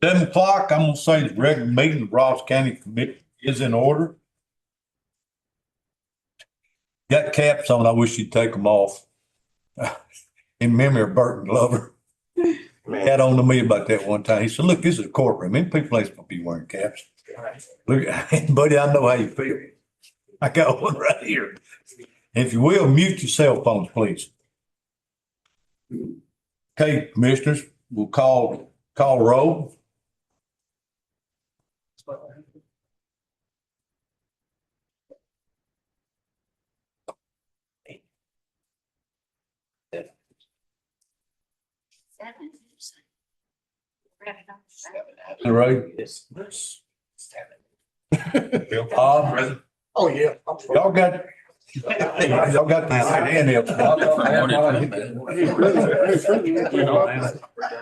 7 o'clock, I'm gonna say the regular meeting of Ross County Committee is in order. Got caps on, I wish you'd take them off. In memory of Burton Glover. He had on to me about that one time. He said, look, this is a courtroom. Many people ain't supposed to be wearing caps. Look, buddy, I know how you feel. I got one right here. If you will, mute your cell phones, please. Okay, commissioners, we'll call roll. Right? Yes. Oh, yeah. Y'all got the hand up.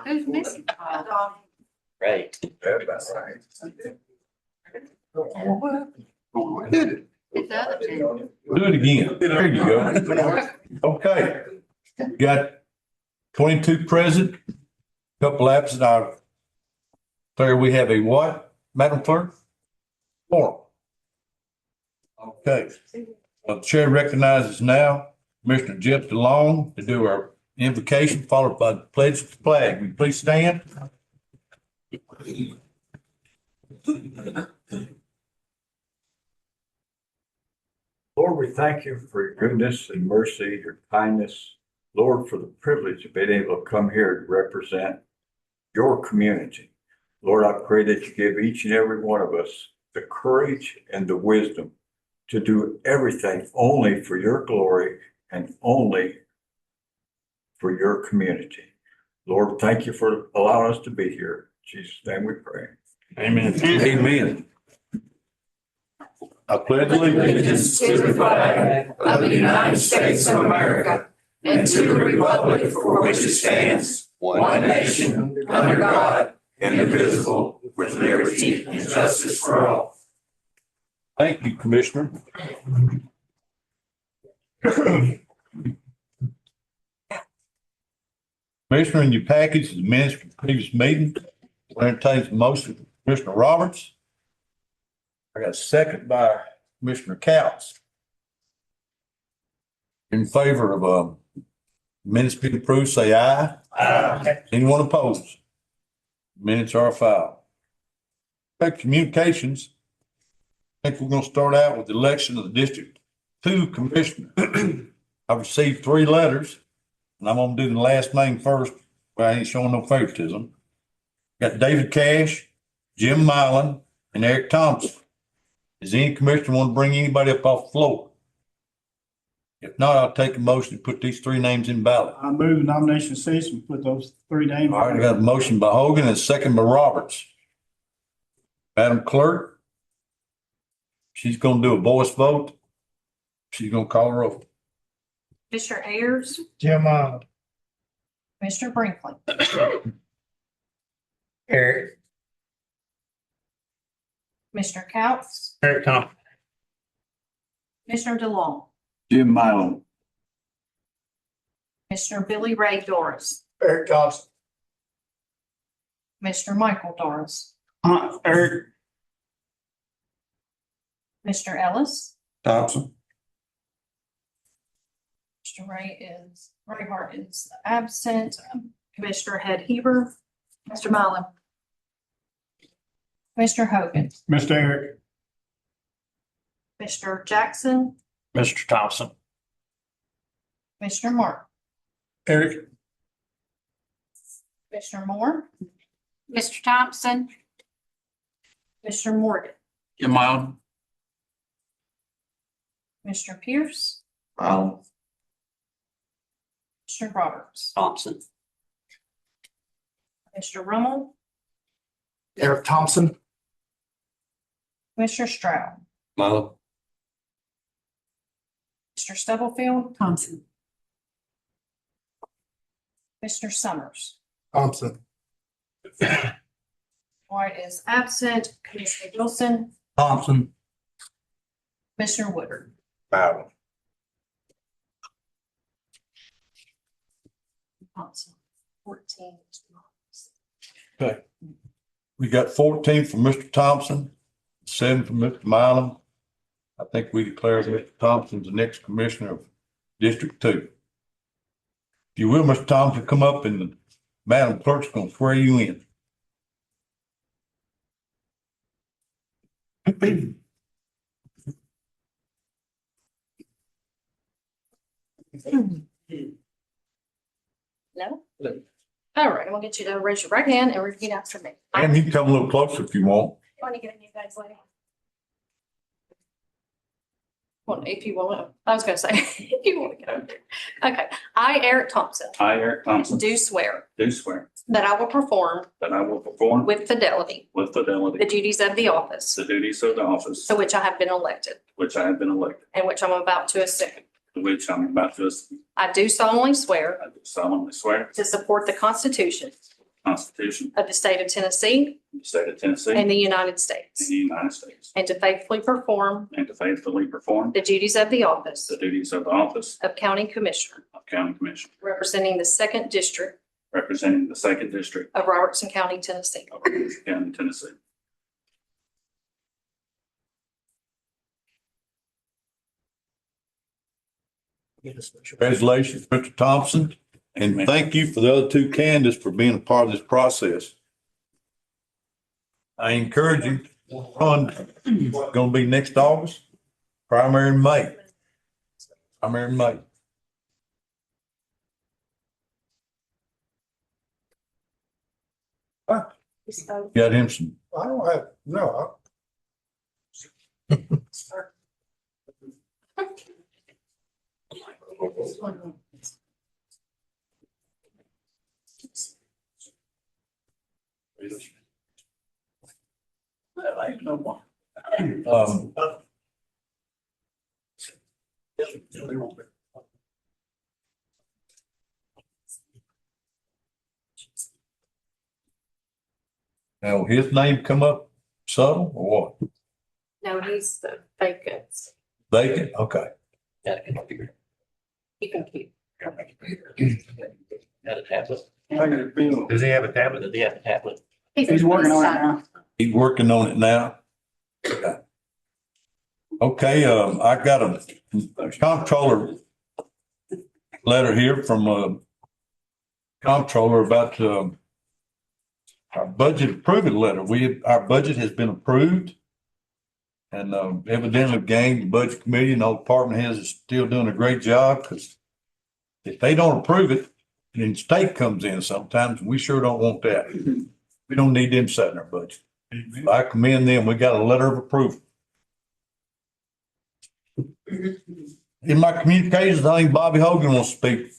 Who's missing? Right. It's the other two. Do it again. There you go. Okay. Got 22 present, couple absent. There we have a what, Madam Clerk? 4. Okay. The chair recognizes now Commissioner Jeff DeLong to do our invocation, followed by the pledge of the flag. Will you please stand? Lord, we thank you for your goodness and mercy, your kindness. Lord, for the privilege of being able to come here to represent your community. Lord, I pray that you give each and every one of us the courage and the wisdom to do everything only for your glory and only for your community. Lord, thank you for allowing us to be here. In Jesus' name we pray. Amen. Amen. I pledge Allegiance to the flag of the United States of America and to the republic for which it stands, one nation, under God, indivisible, with liberty and justice for all. Thank you, Commissioner. Commissioner, in your package is the minutes from the previous meeting. We'll entertain the motion from Commissioner Roberts. I got a second by Commissioner Couts. In favor of minutes being approved, say aye. Aye. Anyone opposed? Minutes are filed. Okay, communications. I think we're gonna start out with the election of the District 2 Commissioner. I've received 3 letters, and I'm gonna do the last name first, but I ain't showing no favoritism. Got David Cash, Jim Mylan, and Eric Thompson. Does any commissioner want to bring anybody up off the floor? If not, I'll take a motion to put these 3 names in ballot. I move the nomination cease and put those 3 names. All right, I got a motion by Hogan and a second by Roberts. Madam Clerk, she's gonna do a voice vote. She's gonna call her over. Mr. Ayers, Jim, Mr. Brinkley, Eric. Mr. Couts, Eric Thompson. Mr. DeLong, Jim Mylan. Mr. Billy Ray Doris, Eric Thompson. Mr. Michael Doris, Eric Mr. Ellis, Thompson. Mr. Ray Hart is absent, Commissioner Head Heber, Mr. Mylum, Mr. Hogan, Mr. Eric. Mr. Jackson, Mr. Thompson. Mr. Mark, Eric. Mr. Moore, Mr. Thompson, Mr. Morgan, Jim Mylan. Mr. Pierce, Mylan. Mr. Roberts, Thompson. Mr. Rummel, Eric Thompson. Mr. Stroud, Mylan. Mr. Stubblefield, Thompson, Mr. Summers. Thompson. White is absent, Commissioner Wilson, Thompson. Mr. Woodard. Thompson. 14. Okay. We got 14 from Mr. Thompson, 7 from Mr. Mylum. I think we declare Mr. Thompson the next commissioner of District 2. If you will, Mr. Thompson, come up and the Madam Clerk's gonna swear you in. No? All right, I'm gonna get you to raise your right hand and repeat after me. And you can come a little closer if you want. Want to get in you guys later? Well, if you want, I was gonna say, if you want to get over there. Okay, I, Eric Thompson, I, Eric Thompson, do swear do swear that I will perform that I will perform with fidelity with the fidelity duties of the office the duties of the office to which I have been elected which I have been elected, and which I'm about to assume. to which I'm about to assume. I do solemnly swear I do solemnly swear to support the Constitution the Constitution of the state of Tennessee of the state of Tennessee and and the United States, the United States, and to faithfully perform and to faithfully perform the duties of the office the duties of the office of County Commissioner, of County Commissioner, representing the Second District representing the Second District of Robertson County, Tennessee. of Robertson County, Tennessee. Congratulations, Mr. Thompson, and thank you for the other 2 candidates for being a part of this process. I encourage you, run, gonna be next August, primary in May. Primary in May. Got him some, I don't have, no. um, now, his name come up subtle or what? No, he's the vacant. Vacant, okay. You can keep. Got a tablet? Does he have a tablet? Does he have a tablet? He's working on it now. He's working on it now. Okay, I got a comptroller letter here from a comptroller about, our budget approval letter. Our budget has been approved. And, evidently gang, the budget committee and all department heads is still doing a great job because if they don't approve it, then the state comes in sometimes. We sure don't want that. We don't need them setting our budget. I commend them. We got a letter of approval. In my communications, I think Bobby Hogan wants to speak.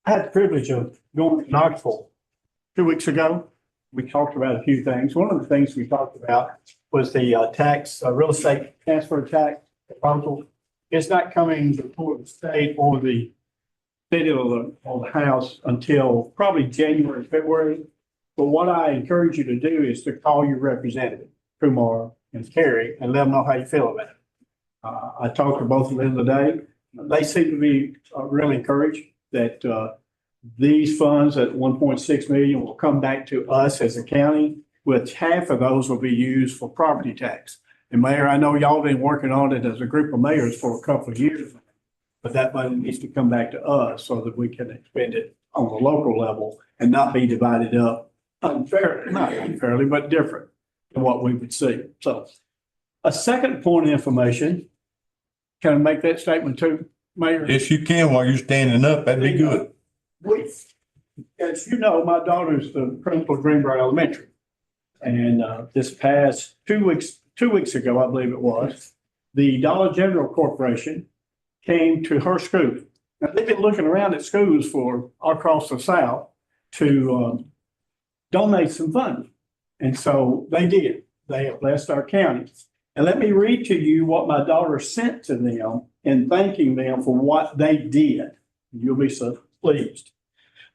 I had the privilege of going to Knoxville 2 weeks ago. We talked about a few things. One of the things we talked about was the tax, real estate transfer tax proposal. It's not coming before the state or the city or the House until probably January, February. But what I encourage you to do is to call your representative, Kumar and Kerry, and let them know how you feel about it. I talked to both of them today. They seem to be really encouraged that these funds at 1.6 million will come back to us as a county, which half of those will be used for property tax. And Mayor, I know y'all been working on it as a group of mayors for a couple of years, but that money needs to come back to us so that we can expend it on the local level and not be divided up unfairly, not unfairly, but different than what we would see. So a second point of information, can I make that statement too, Mayor? Yes, you can while you're standing up. That'd be good. As you know, my daughter's the principal of Greenbrier Elementary. And this past 2 weeks ago, I believe it was, the Dollar General Corporation came to her school. Now, they've been looking around at schools for across the South to donate some funding. And so they did. They have blessed our county. And let me read to you what my daughter sent to them in thanking them for what they did. You'll be so pleased.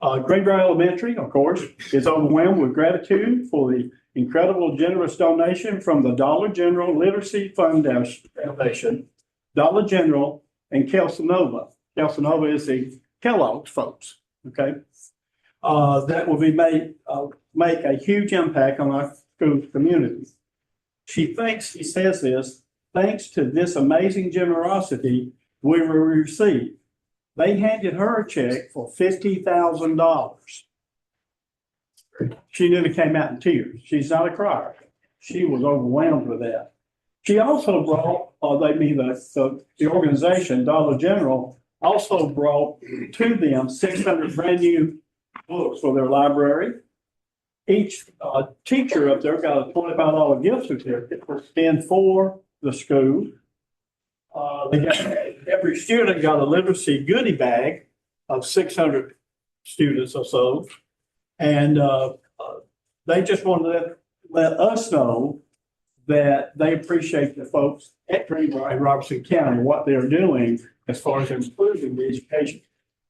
Greenbrier Elementary, of course, is overwhelmed with gratitude for the incredible generous donation from the Dollar General Literacy Foundation, Dollar General, and Kelso Nova. Casanova is the Kellogg's folks, okay? That will be make a huge impact on our school community. She says this, thanks to this amazing generosity we will receive. They handed her a check for $50,000. She nearly came out in tears. She's not a crier. She was overwhelmed with that. She also brought, the organization, Dollar General, also brought to them 600 brand new books for their library. Each teacher up there got a $25 gift certificate to spend for the school. Every student got a literacy goodie bag of 600 students or so. And they just wanted to let us know that they appreciate the folks at Greenbrier and Robertson County, what they're doing as far as improving the education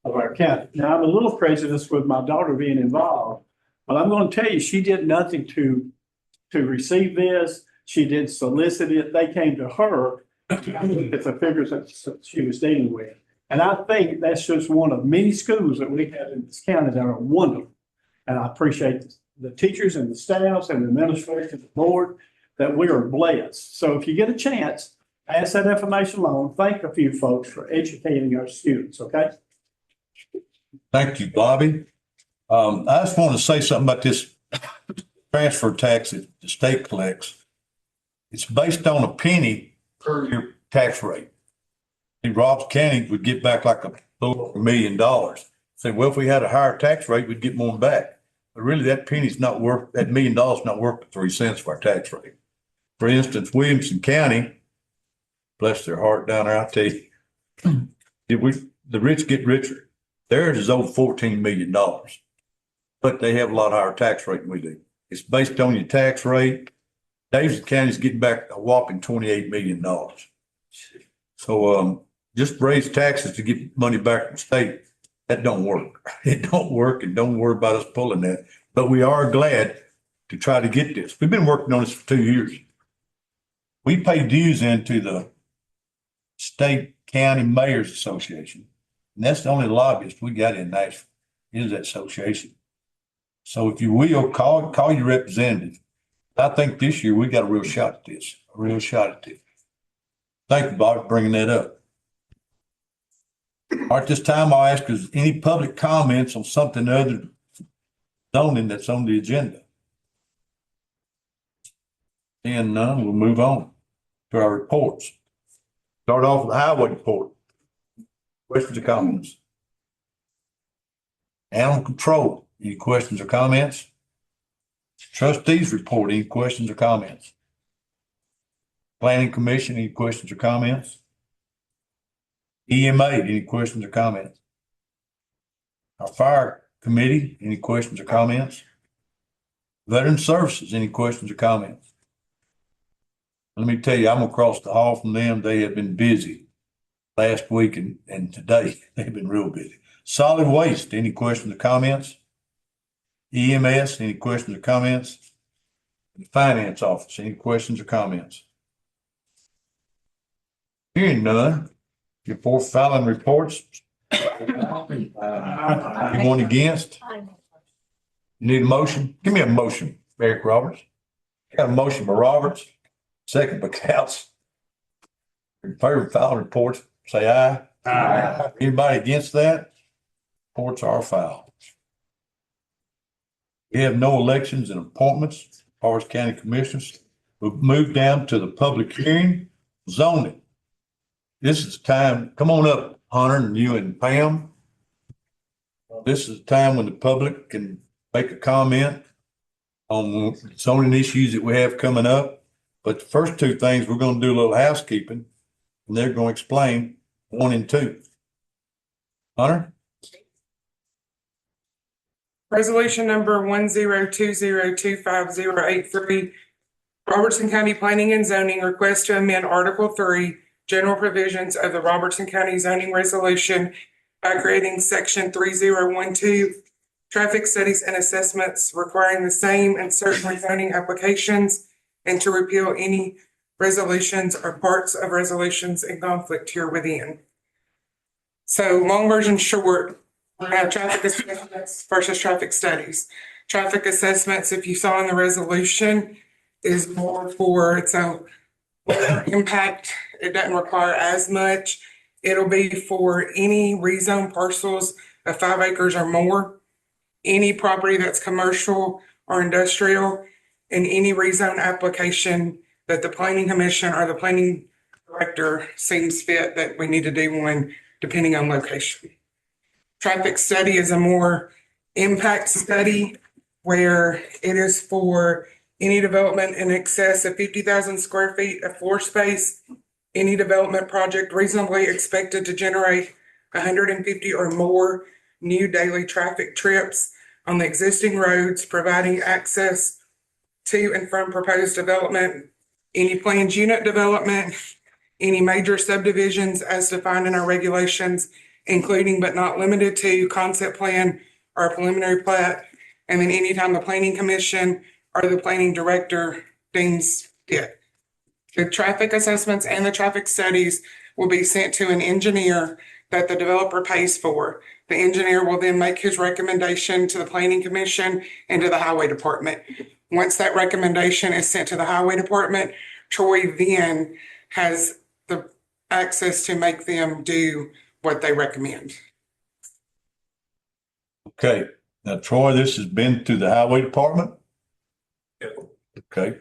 of our county. Now, I'm a little prejudiced with my daughter being involved, but I'm going to tell you, she did nothing to receive this. She did solicit it. They came to her with the figures that she was dealing with. And I think that's just one of many schools that we have in this county that are wonderful. And I appreciate the teachers and the staffs and the administration, the board, that we are blessed. So if you get a chance, pass that information along. Thank a few folks for educating our students, okay? Thank you, Bobby. I just want to say something about this transfer tax that the state collects. It's based on a penny per year tax rate. In Robertson County would get back like $1 million. Say, well, if we had a higher tax rate, we'd get more back. But really, that penny's not worth, that $1 million is not worth the 3 cents of our tax rate. For instance, Williamson County, bless their heart down there, I tell you, the rich get richer. Theirs is over $14 million, but they have a lot higher tax rate than we do. It's based on your tax rate. Davidson County's getting back a whopping $28 million. So just raise taxes to get money back from the state. That don't work. It don't work, and don't worry about us pulling that. But we are glad to try to get this. We've been working on this for 2 years. We pay dues into the State County Mayors Association. And that's the only lobbyist we got in Nashville, is that association. So if you will, call your representative. I think this year we got a real shot at this, Thank you, Bob, for bringing that up. All right, this time I'll ask, is any public comments on something other than zoning that's on the agenda? And none, we'll move on to our reports. Start off with the highway report. Questions or comments? Animal control, any questions or comments? Trustees report, any questions or comments? Planning commission, any questions or comments? EMA, any questions or comments? Our fire committee, any questions or comments? Veteran services, any questions or comments? Let me tell you, I'm across the hall from them. They have been busy last week and today. They've been real busy. Solid waste, any questions or comments? EMS, any questions or comments? The finance office, any questions or comments? Hearing none, your fourth filing reports. Anyone against? You need a motion? Give me a motion, Eric Roberts. Got a motion by Roberts, second by Couts. In favor of filing reports, say aye. Aye. Anybody against that? Reports are filed. We have no elections and appointments as far as county commissioners. We've moved down to the public hearing, zoning. This is time, come on up, Hunter, and you and Pam. This is the time when the public can make a comment on zoning issues that we have coming up. But the first two things, we're going to do a little housekeeping, and they're going to explain 1 and 2. Hunter? Resolution number 1020258083. Robertson County Planning and Zoning request to amend Article 3, general provisions of the Robertson County zoning resolution by creating section 3012, traffic studies and assessments, requiring the same in certain rezoning applications, and to repeal any resolutions or parts of resolutions in conflict herewithin. So long version short, we're gonna have traffic assessments versus traffic studies. Traffic assessments, if you saw in the resolution, is more for, it's a lower impact. It doesn't require as much. It'll be for any rezone parcels of 5 acres or more, any property that's commercial or industrial, and any rezone application that the planning commission or the planning director seems fit that we need to do one depending on location. Traffic study is a more impact study where it is for any development in excess of 50,000 square feet of floor space, any development project reasonably expected to generate 150 or more new daily traffic trips on the existing roads, providing access to and from proposed development, any planned unit development, any major subdivisions as defined in our regulations, including but not limited to concept plan or preliminary plat, and then anytime the planning commission or the planning director deems fit. The traffic assessments and the traffic studies will be sent to an engineer that the developer pays for. The engineer will then make his recommendation to the planning commission and to the highway department. Once that recommendation is sent to the highway department, Troy then has the access to make them do what they recommend. Okay, now Troy, this has been to the highway department? Okay,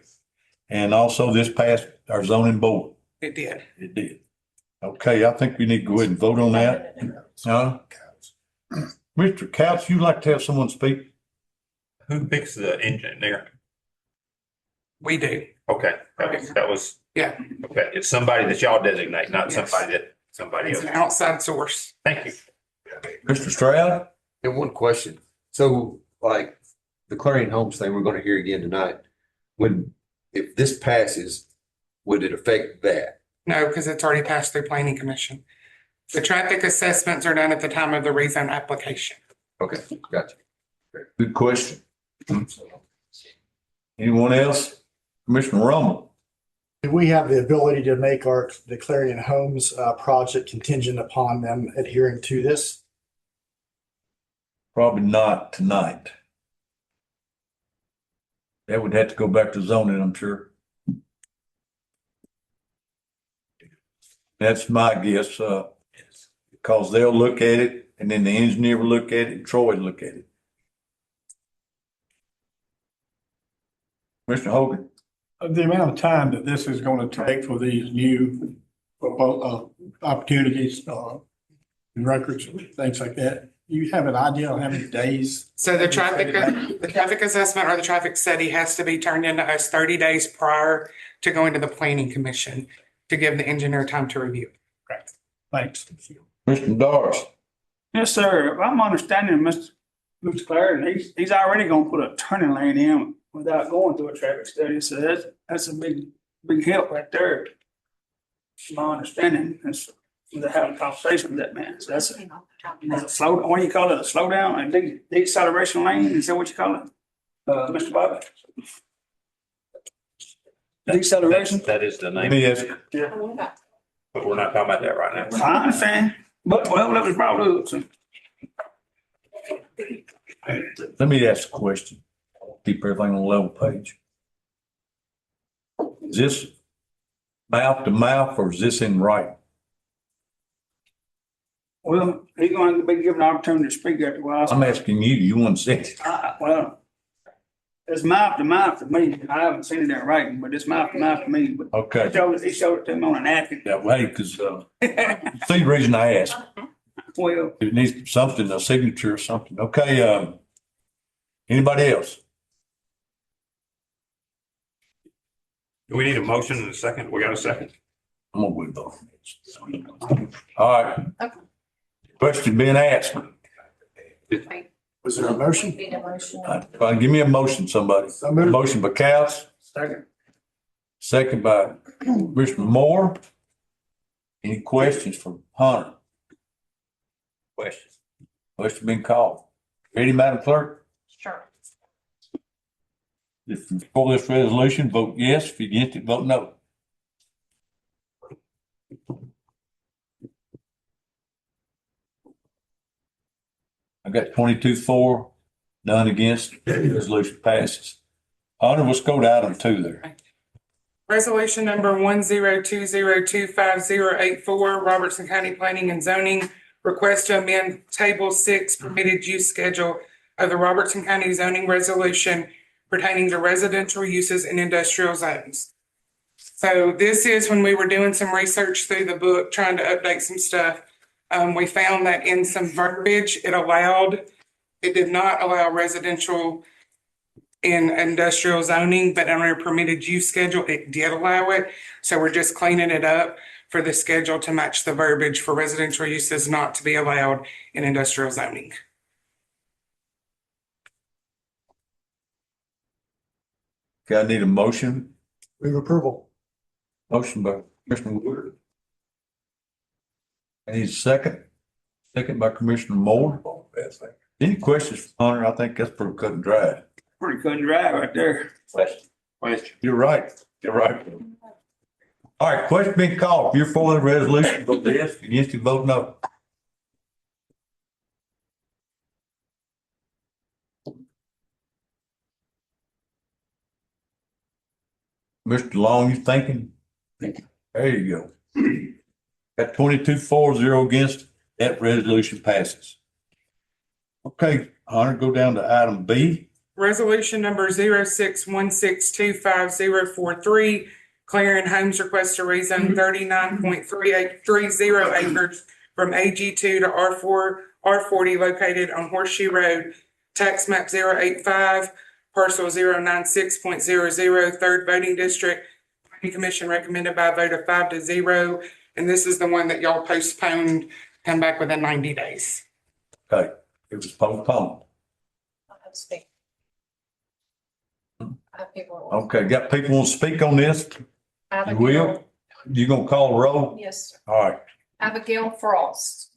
and also this passed our zoning board. It did. It did. Okay, I think we need to go ahead and vote on that. Huh? Mr. Couch, you'd like to have someone speak? Who picks the engineer? We do. Okay, that was. Yeah. Okay, it's somebody that y'all designate, not Yes. somebody It's else. an outside source. Thank you. Mr. Stroud? And one question. So like the Clarion Homes thing, we're going to hear again tonight. If this passes, would it affect that? No, because it's already passed through planning commission. The traffic assessments are done at the time of the rezone application. Okay, gotcha. Good question. Anyone else? Commissioner Rommel? Do we have the ability to make the Clarion Homes project contingent upon them adhering to this? Probably not tonight. That would have to go back to zoning, I'm sure. That's my guess, because they'll look at it and then the engineer will look at it and Troy will look at it. Mr. Hogan? The amount of time that this is going to take for these new opportunities, records, things like that, you have an idea on how many days? So the traffic assessment or the traffic study has to be turned into us 30 days prior to going to the planning commission to give the engineer time to review. Thanks. Mr. Doris? Yes, sir. If I'm understanding Mr. Clary, he's already gonna put a turning lane in without going through a traffic study. So that's a big help right there. My understanding is to have a conversation with that man. So that's a slow, what do you call it? A slowdown, a deceleration lane? Is that what you call it? Mr. Bobby? Deceleration? That is the Let name, me ask, but we're not talking about that right now. I understand, but well, that was brought up. So. let me ask a question. Keep everything on a level page. Is this mouth to mouth or is this in writing? Well, he's going to be given an opportunity to speak after a while. I'm asking you, you want to say it? Well, it's mouth to mouth to me. I haven't seen it in writing, but it's mouth to mouth to me. But Okay. he showed it to me on a napkin. That way, because, see the reason I asked. Well, It needs something, a signature or something. Okay, anybody else? Do we need a motion in a second? We got a second? I'm gonna wait though. All right. Okay. Question being asked. Was there a motion? Need a motion. Give me a motion, somebody. Motion by Cows, second. second by Mr. Moore. Any questions from Hunter? Questions? Question been called. Ready, Madam Clerk? Sure. If you for this resolution, vote yes. If you against it, vote no. I've got 22-4, none against, resolution passes. Honor, let's go to item 2 there. Resolution number 102025084, Robertson County Planning and Zoning, request to amend Table 6 permitted use schedule of the Robertson County zoning resolution pertaining to residential uses in industrial zones. So this is when we were doing some research through the book, trying to update some stuff. We found that in some verbiage, it did not allow residential in industrial zoning, but under permitted use schedule, it did allow it. So we're just cleaning it up for the schedule to match the verbiage for residential uses not to be allowed in industrial zoning. Okay, I need a motion. Move approval. Motion by Commissioner Wood. I need a second. Second by Commissioner Moore. Any questions for Hunter? I think that's pretty cut and dry. Pretty cut and dry right there. Question. You're right. You're right. All right, question being called. If you're for the resolution, vote yes. Against, you vote no. Mr. Long, you thinking? There you go. Got 22-4, against. That resolution passes. Okay, Hunter, go down to item B. Resolution number 0616250043, clearing homes request to rezone 39.3830 acres from AG2 to R40 located on Horseshoe Road, tax map 085, parcel 096.00, third voting district. Planning Commission recommended by a vote of 5-0. And this is the one that y'all postponed, come back within 90 days. Okay, it was postponed. I have to speak. I have people. Okay, got people want to speak on this? You will? Abigail, You gonna call the roll? yes, sir. All right. Abigail Frost.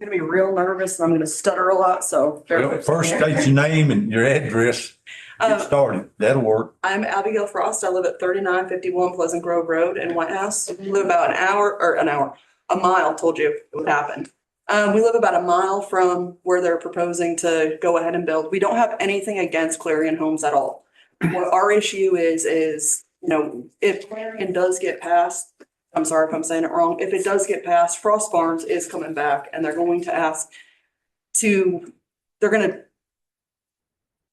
Gonna be real nervous and I'm gonna stutter a lot, so. bear Well, with first me. state your name and your address. Get started. That'll work. I'm Abigail Frost. I live at 3951 Pleasant Grove Road in White House. We live about a mile, told you it would happen. We live about a mile from where they're proposing to go ahead and build. We don't have anything against Clarion Homes at all. What our issue is, if Clarion does get passed, I'm sorry if I'm saying it wrong, if it does get passed, Frost Farms is coming back and they're going to ask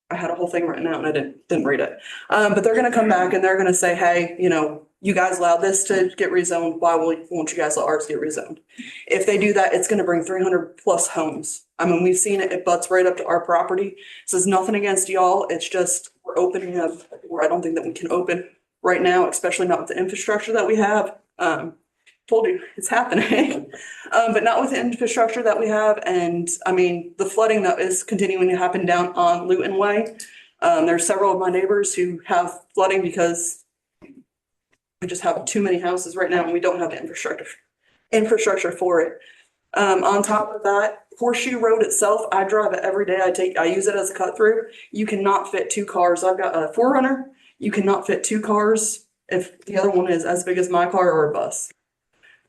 I had a whole thing written out and I didn't read it. But they're gonna come back and they're gonna say, hey, you guys allowed this to get rezoned, why won't you guys let ours get rezoned? If they do that, it's gonna bring 300+ homes. I mean, we've seen it, it butts right up to our property. So it's nothing against y'all, it's just we're opening up where I don't think that we can open right now, especially not with the infrastructure that we have. Told you, it's happening. But not with the infrastructure that we have. And I mean, the flooding that is continuing to happen down on Luton Way. There's several of my neighbors who have flooding because we just have too many houses right now and we don't have the infrastructure for it. On top of that, Horseshoe Road itself, I drive it every day. I use it as a cut through. You cannot fit 2 cars. I've got a 4Runner. You cannot fit 2 cars if the other one is as big as my car or a bus.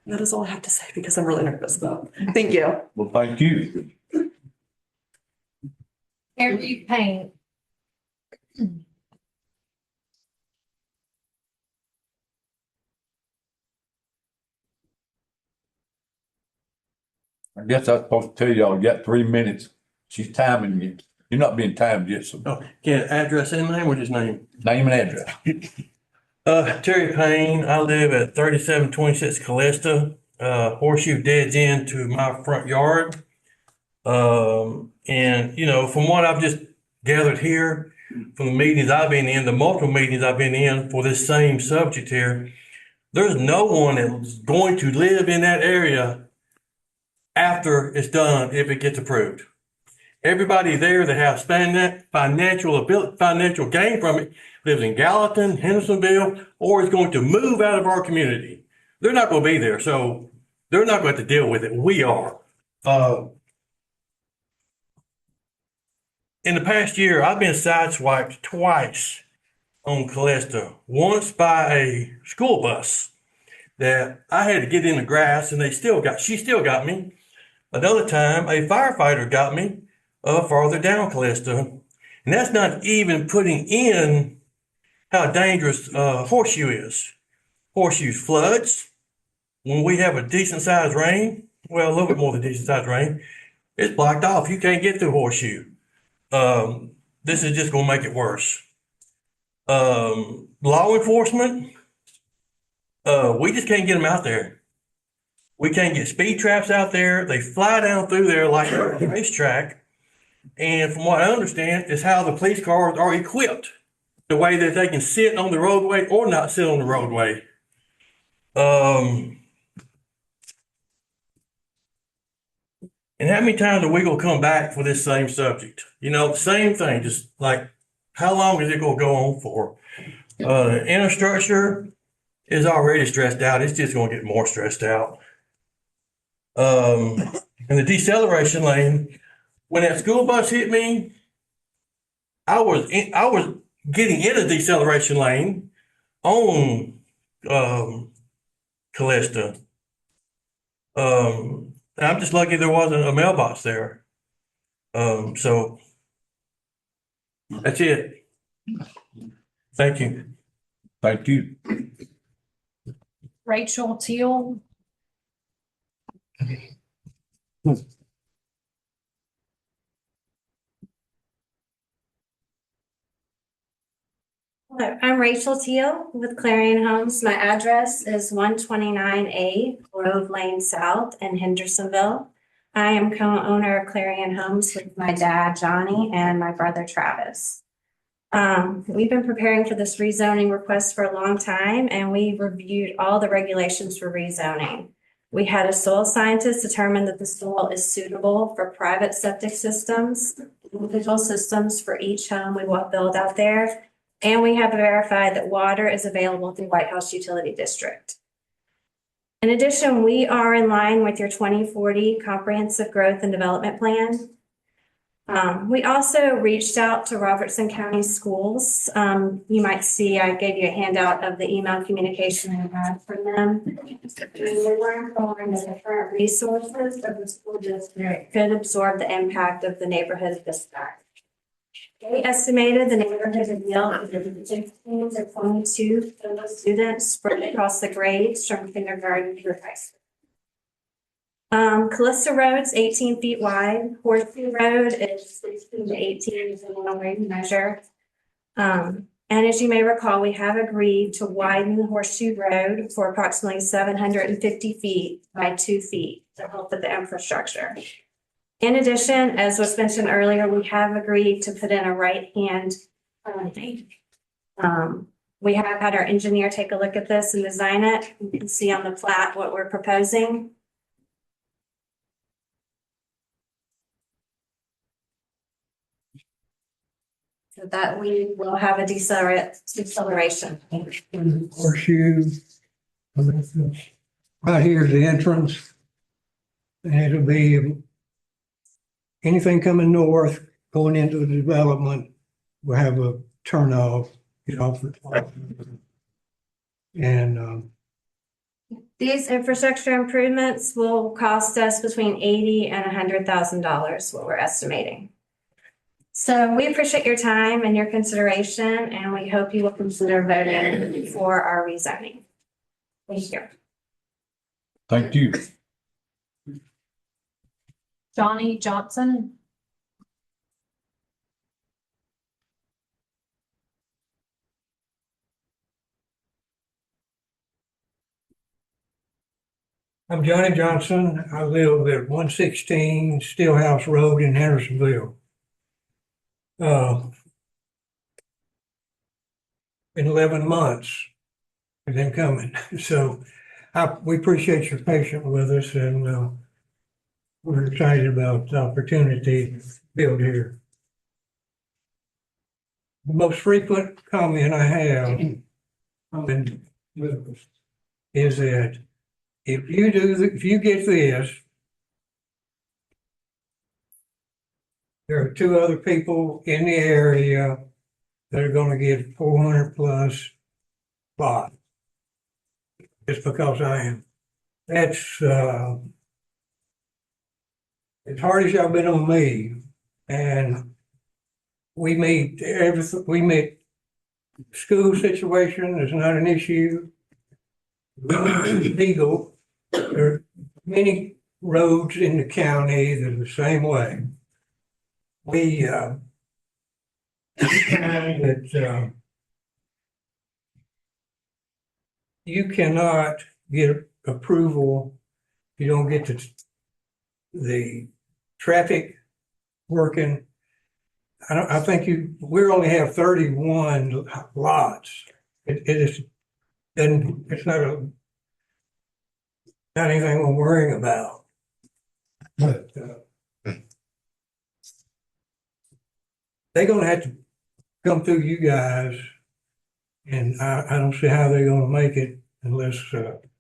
That is all I have to say because I'm really nervous about it. Thank you. Well, thank you. Eric Payne. I guess I was supposed to tell y'all, you got 3 minutes. She's timing you. You're not being timed yet, so Can address and name, what's his name? name and address. Terry Payne. I live at 3726 Callista. Horseshoe deads end to my front yard. And from what I've just gathered here, from the meetings I've been in, the multiple meetings I've been in for this same subject here, there's no one that's going to live in that area after it's done if it gets approved. Everybody there that has financial gain from it lives in Gallatin, Hendersonville, or is going to move out of our community. They're not going to be there, so they're not going to have to deal with it. We are. In the past year, I've been sideswiped twice on Callista, once by a school bus that I had to get in the grass and she still got me. Another time, a firefighter got me farther down Callista. And that's not even putting in how dangerous Horseshoe is. Horseshoe floods when we have a decent sized rain. Well, a little bit more than decent sized rain. It's blocked off. You can't get through Horseshoe. This is just going to make it worse. Law enforcement, we just can't get them out there. We can't get speed traps out there. They fly down through there like a racetrack. And from what I understand, is how the police cars are equipped, the way that they can sit on the roadway or not sit on the roadway. And how many times are we gonna come back for this same subject? You know, the same thing, just like, how long is it gonna go on for? Infrastructure is already stressed out. It's just gonna get more stressed out. And the deceleration lane, when that school bus hit me, I was getting in a deceleration lane on Callista. I'm just lucky there wasn't a mailbox there. So that's it. Thank you. Thank you. Rachel Teal. Hello, I'm Rachel Teal with Clarion Homes. My address is 129A Grove Lane South in Hendersonville. I am co-owner of Clarion Homes with my dad, Johnny, and my brother, Travis. We've been preparing for this rezoning request for a long time, and we reviewed all the regulations for rezoning. We had a soil scientist determine that the soil is suitable for private septic systems, individual systems for each home we will build out there. And we have verified that water is available through White House Utility District. In addition, we are in line with your 2040 Comprehensive Growth and Development Plan. We also reached out to Robertson County Schools. You might see I gave you a handout of the email communication I had from them. We were informed that the current resources of the school district could absorb the impact of the neighborhood dispatch. They estimated the neighborhood would yield 16 to 22 total students spread across the grades from kindergarten through high school. Callista Road's 18 feet wide. Horseshoe Road is 16 to 18 depending on where you measure. And as you may recall, we have agreed to widen Horseshoe Road for approximately 750 feet by 2 feet to help with the infrastructure. In addition, as was mentioned earlier, we have agreed to put in a right-hand turn. We have had our engineer take a look at this and design it. You can see on the plat what we're proposing. So that we will have a deceleration. Horseshoe. Right here's the entrance. And it'll be anything coming north, going into the development, we'll have a turn off, get off the top. And these infrastructure improvements will cost us between $80,000 and $100,000, what we're estimating. So we appreciate your time and your consideration, and we hope you will consider voting for our rezoning. Thank you. Thank you. Johnny Johnson. I'm Johnny Johnson. I live at 116 Steelhouse Road in Hendersonville. Been 11 months of them coming. So we appreciate your patience with us, and we're excited about the opportunity to build here. The most frequent comment I have is that if you get this, there are 2 other people in the area that are gonna get 400 plus spot. Just because I am. That's, as hard as y'all been on me, and we meet everything, we meet school situation is not an issue. Legal, there are many roads in the county that are the same way. We, find that, you cannot get approval if you don't get the traffic working. I think we only have 31 lots. It is, and it's not anything we're worrying about. But, they're gonna have to come through you guys, and I don't see how they're gonna make it unless,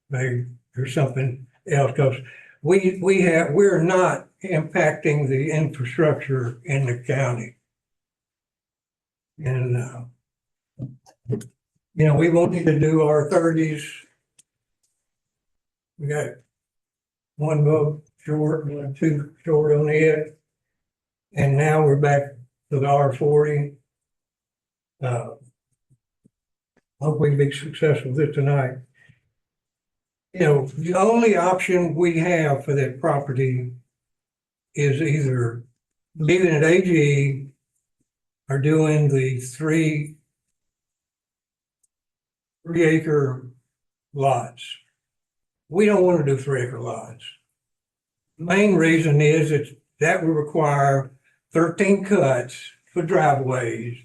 there's something else, because we're not impacting the infrastructure in the county. And, we wanted to do our 30s. We got one vote short, one, two short on it. And now we're back to the R40. Hope we can be successful with it tonight. The only option we have for that property is either leaving it AG or doing the 3-acre lots. We don't want to do 3-acre lots. Main reason is that will require 13 cuts for driveways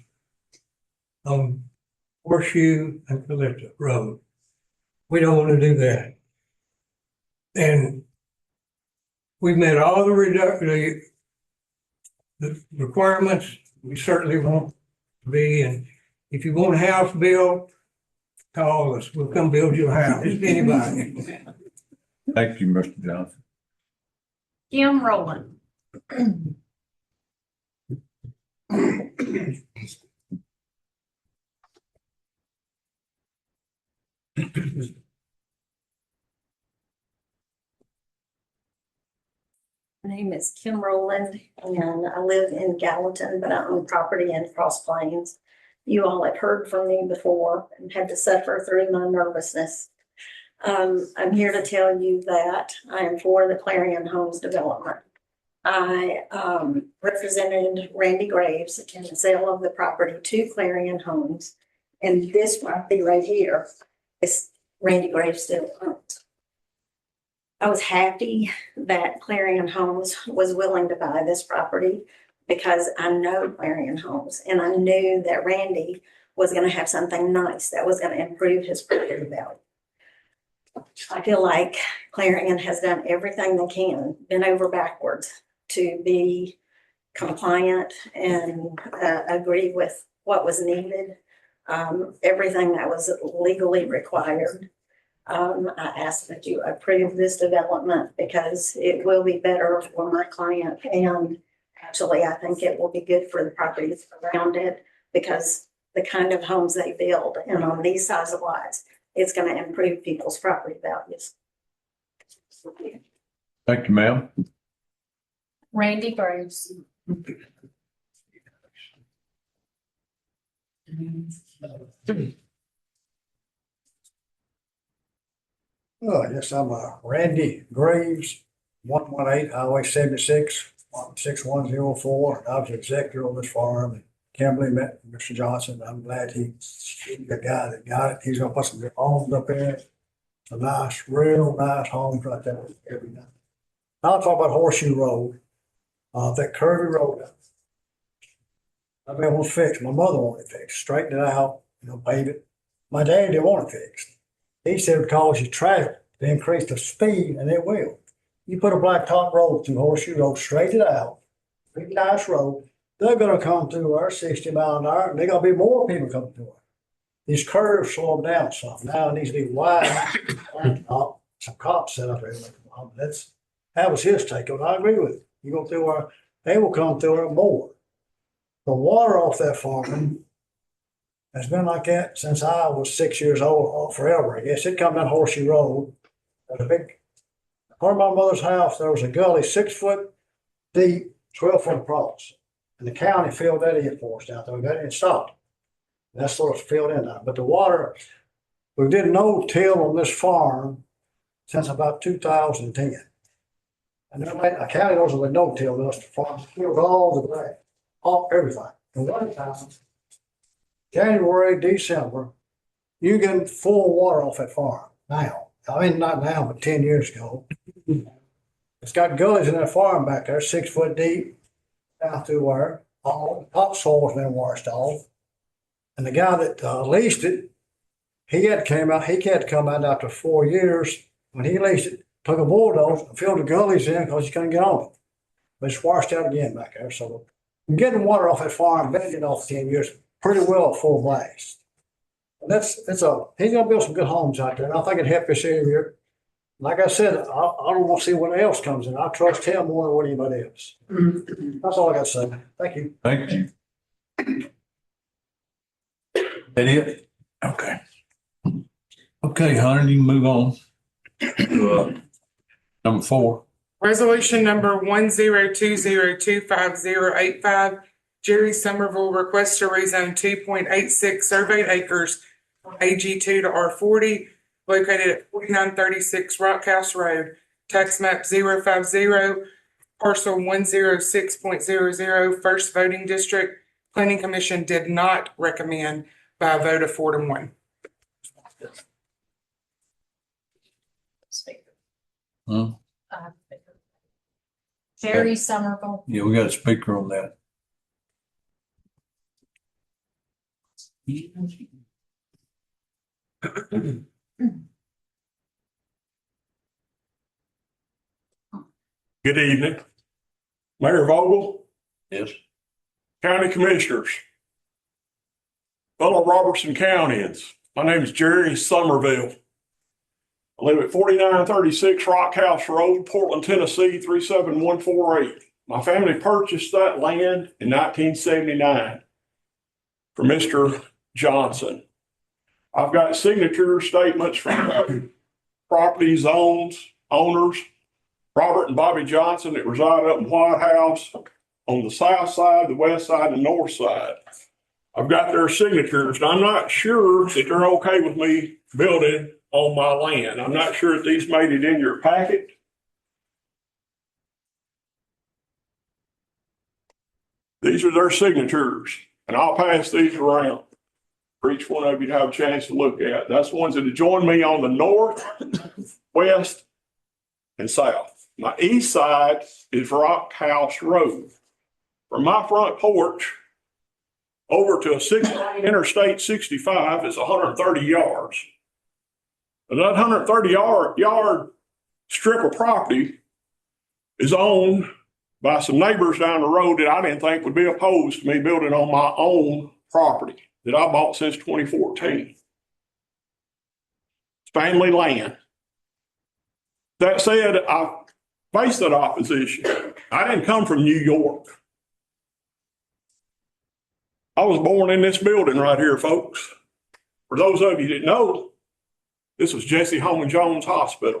on Horseshoe and Calypso Road. We don't want to do that. And we've met all the requirements we certainly want to be. And if you want a house built, call us. We'll come build your house. Anybody. Thank you, Mr. Johnson. Kim Rowland. My name is Kim Rowland, and I live in Gallatin, but I own property in Cross Plains. You all have heard from me before and had to suffer through my nervousness. I'm here to tell you that I am for the Clarion Homes development. I represented Randy Graves in the sale of the property to Clarion Homes, and this property right here is Randy Graves still owns. I was happy that Clarion Homes was willing to buy this property because I know Clarion Homes, and I knew that Randy was going to have something nice that was going to improve his property value. I feel like Clarion has done everything they can, bent over backwards to be compliant and agree with what was needed, everything that was legally required. I ask that you approve this development because it will be better for my client, and actually I think it will be good for the properties around it because the kind of homes they build and on these size of lots, it's going to improve people's property values. Thank you, ma'am. Randy Graves. Oh, yes, I'm Randy Graves, 118 Highway 76, 16104. I was executive on this farm, and Kimberly met Mr. Johnson. I'm glad he's the guy that got it. He's gonna put some good homes up in it. A nice, real nice homes right there every night. Now I'll talk about Horseshoe Road, that curvy road. I mean, it was fixed. My mother wanted it fixed, straighten it out, pave it. My dad didn't want it fixed. He said it cause you traffic to increase the speed, and it will. You put a blacktop road through Horseshoe Road, straight it out, big nice road. They're gonna come through our 60 mile an hour, and they're gonna be more people coming through it. These curves slow them down some. Now it needs to be wide. Some cops set up there. That was his take on it. I agree with it. You go through they will come through it more. The water off that farm It's been like that since I was 6 years old, forever, I guess. It come down Horseshoe Road. There's a big, part of my mother's house, there was a gully 6 foot deep, 12 foot across. And the county filled that in for us out there. We got it and stopped. That's sort of filled in now. But the water, we did no-till on this farm since about 2010. And then the county knows what no-till does to farms, kills all the grass, everything. And one time, January, December, you get full water off that farm now. I mean, not now, but 10 years ago. It's got gullies in that farm back there, 6 foot deep, down through where all the topsoil's been washed off. And the guy that leased it, he had to come out after 4 years. When he leased it, took a bulldozer and filled the gullies in because he couldn't get on it. But it's washed out again back there. So I'm getting water off that farm, been getting off 10 years, pretty well at full blast. And he's gonna build some good homes out there, and I think it'd help this area. Like I said, I don't want to see what else comes in. I trust him more than anybody else. That's all I got to say. Thank you. Thank you. That it? Okay. Okay, Hunter, you can move on. Number 4. Resolution number 102025085. Jerry Somerville requests to rezone 2.86 surveyed acres from AG2 to R40 located at 4936 Rock House Road, tax map 050, parcel 106.00, first voting district. Planning Commission did not recommend by a vote of 4-1. Speaker. Huh? Jerry Somerville. Yeah, we got a speaker on that. Good evening. Mayor Vogel, Yes. County Commissioners, fellow Robertson Countyans. My name is Jerry Somerville. I live at 4936 Rock House Road, Portland, Tennessee, 37148. My family purchased that land in 1979 from Mr. Johnson. I've got signature statements from property owners, Robert and Bobby Johnson that reside up in White House on the south side, the west side, and the north side. I've got their signatures, and I'm not sure that they're okay with me building on my land. I'm not sure if these made it in your packet. These are their signatures, and I'll pass these around for each one of you to have a chance to look at. That's the ones that have joined me on the north, west, and south. My east side is Rock House Road. From my front porch over to a 6-lane Interstate 65 is 130 yards. And that 130 yard strip of property is owned by some neighbors down the road that I didn't think would be opposed to me building on my own property that I bought since 2014. It's family land. That said, I faced that opposition. I didn't come from New York. I was born in this building right here, folks. For those of you that know, this was Jesse Holman Jones Hospital.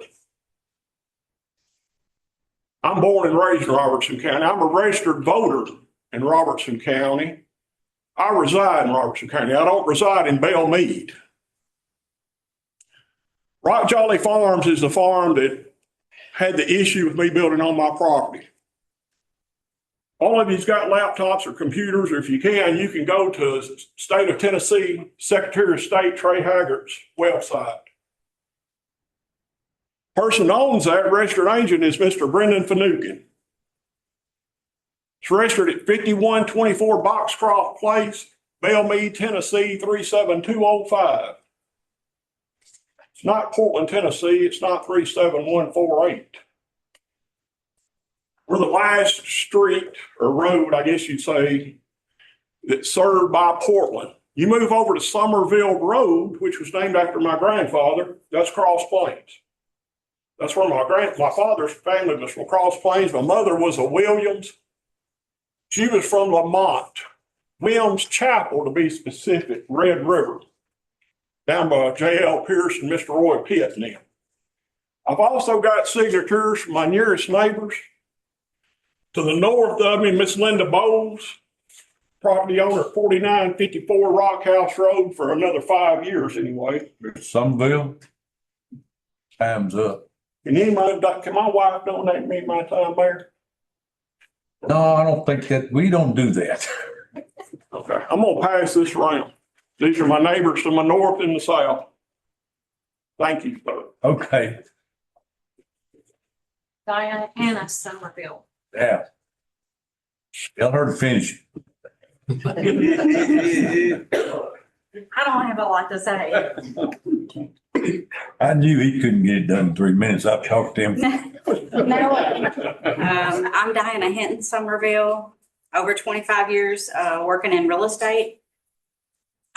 I'm born and raised in Robertson County. I'm a registered voter in Robertson County. I reside in Robertson County. I don't reside in Belle Meade. Rock Jolly Farms is the farm that had the issue with me building on my property. All of you's got laptops or computers, or if you can go to State of Tennessee Secretary of State Trey Haggart's website. Person owns that registered agent is Mr. Brendan Finucane. It's registered at 5124 Boxcroft Place, Belle Meade, Tennessee, 37205. It's not Portland, Tennessee. It's not 37148. We're the last street or road, I guess you'd say, that's served by Portland. You move over to Somerville Road, which was named after my grandfather, that's Cross Plains. That's where my father's family was from, Cross Plains. My mother was a Williams. She was from Lamont. Williams Chapel to be specific, Red River, down by J.L. Pierce and Mr. Roy Pitt and them. I've also got signatures from my nearest neighbors. To the north of me, Miss Linda Bowles, property owner, 4954 Rock House Road for another 5 years anyway. Somerville. Time's up. Can my wife donate me my time there? No, I don't think that, we don't do that. Okay, I'm gonna pass this around. These are my neighbors to my north and the south. Thank you, sir. Okay, Diana Somerville. yeah. Tell her to finish. I don't have a lot to say. I knew he couldn't get it done in 3 minutes. I talked to him. No way. I'm Diana Hinton Somerville, over 25 years working in real estate.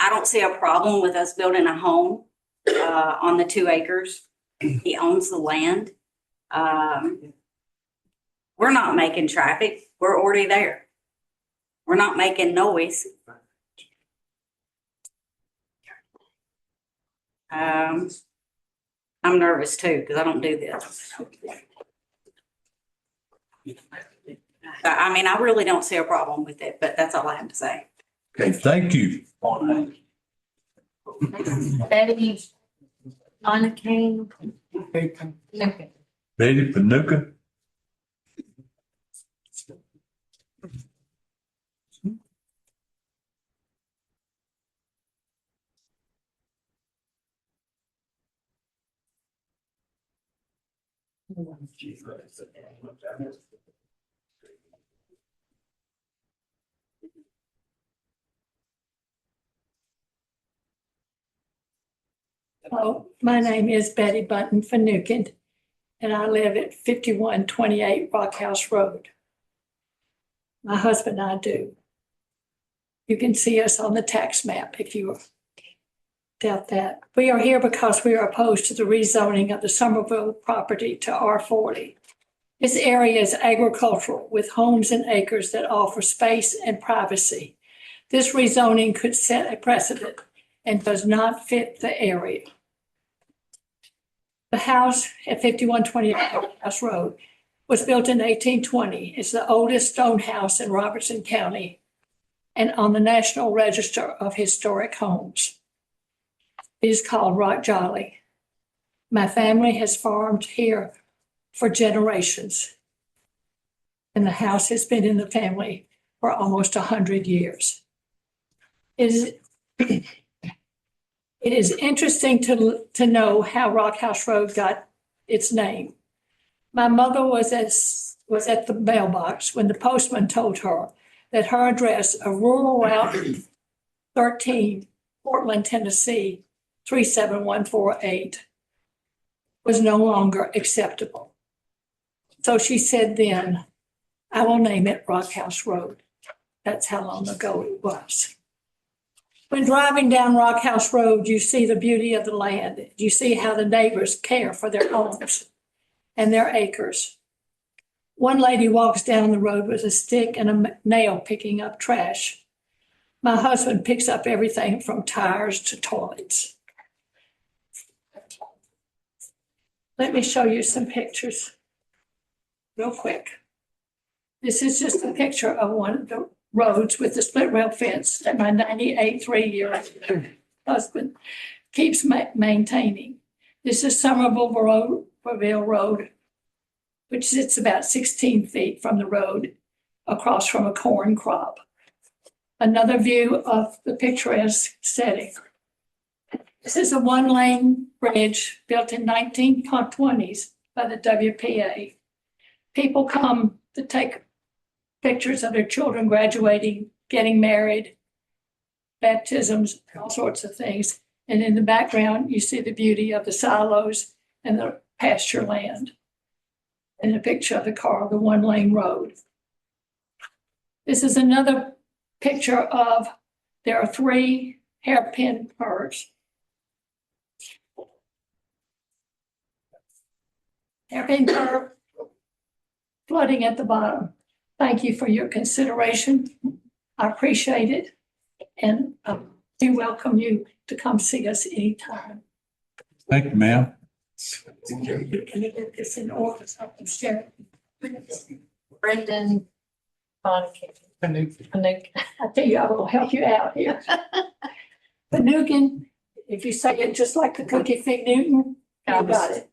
I don't see a problem with us building a home on the 2 acres. He owns the land. We're not making traffic. We're already there. We're not making noise. I'm nervous too because I don't do this. I mean, I really don't see a problem with it, but that's all I have to say. Okay, thank you. Betty Monica. Betty Panuka. Hello, my name is Betty Bunton Finucane, and I live at 5128 Rock House Road. My husband and I do. You can see us on the tax map if you doubt that. We are here because we are opposed to the rezoning of the Somerville property to R40. This area is agricultural with homes and acres that offer space and privacy. This rezoning could set a precedent and does not fit the area. The house at 5128 House Road was built in 1820. It's the oldest stone house in Robertson County and on the National Register of Historic Homes. It is called Rock Jolly. My family has farmed here for generations, and the house has been in the family for almost 100 years. It is interesting to know how Rock House Road got its name. My mother was at the mailbox when the postman told her that her address of Rural Route 13, Portland, Tennessee, 37148, was no longer acceptable. So she said then, I will name it Rock House Road. That's how long ago it was. When driving down Rock House Road, you see the beauty of the land. You see how the neighbors care for their homes and their acres. One lady walks down the road with a stick and a nail picking up trash. My husband picks up everything from tires to toilets. Let me show you some pictures real quick. This is just a picture of one of the roads with the split rail fence that my 98 3-year-old husband keeps maintaining. This is Somerville Road, which sits about 16 feet from the road across from a corn crop. Another view of the picturesque setting. This is a 1-lane bridge built in 1920s by the WPA. People come to take pictures of their children graduating, getting married, baptisms, all sorts of things. And in the background, you see the beauty of the silos and the pasture land. And a picture of the car, the 1-lane road. This is another picture of, there are 3 hairpin curves. Hairpin curve, flooding at the bottom. Thank you for your consideration. I appreciate it. And we welcome you to come see us anytime. Thank you, ma'am. Can you get this in order so I can share it? Brendan Panukin. I tell you, I will help you out here. Panukin, if you say it just like the cookie Fig Newton, you got it.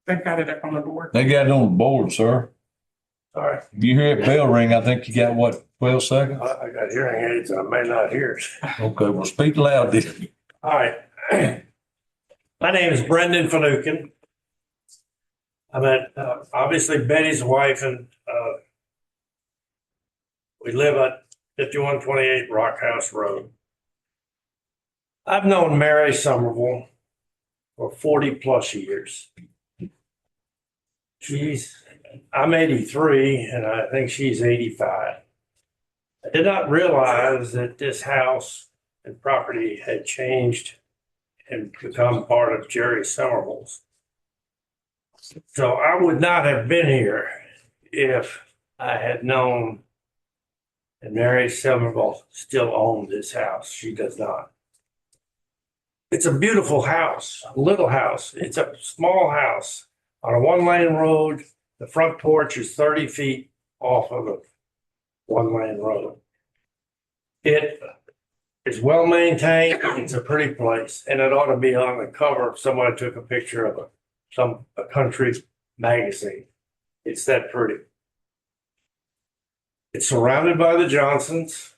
They've got it up on the board. They got it on the board, sir. All right, If you hear that bell ring, I think you got what, 12 seconds? I got hearing aids and I may not hear it. Okay, well, speak loud then. All right. My name is Brendan Finucane. I'm obviously Betty's wife, and we live at 5128 Rock House Road. I've known Mary Somerville for 40 plus years. I'm 83 and I think she's 85. I did not realize that this house and property had changed and become part of Jerry Somerville's. So I would not have been here if I had known that Mary Somerville still owned this house. She does not. It's a beautiful house, a little house. It's a small house on a one-lane road. The front porch is 30 feet off of a one-lane road. It is well maintained. It's a pretty place, and it ought to be on the cover if someone took a picture of a country magazine. It's that pretty. It's surrounded by the Johnsons.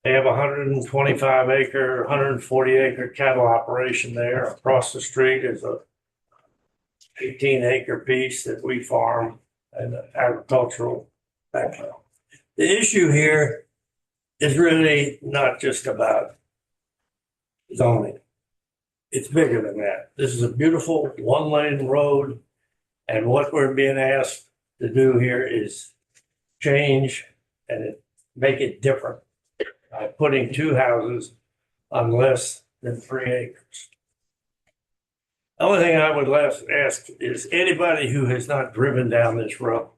They have a 125 acre, 140 acre cattle operation there. Across the street is a 18 acre piece that we farm and agricultural background. The issue here is really not just about zoning. It's bigger than that. This is a beautiful one-lane road, and what we're being asked to do here is change and make it different by putting two houses on less than 3 acres. The only thing I would ask is anybody who has not driven down this road,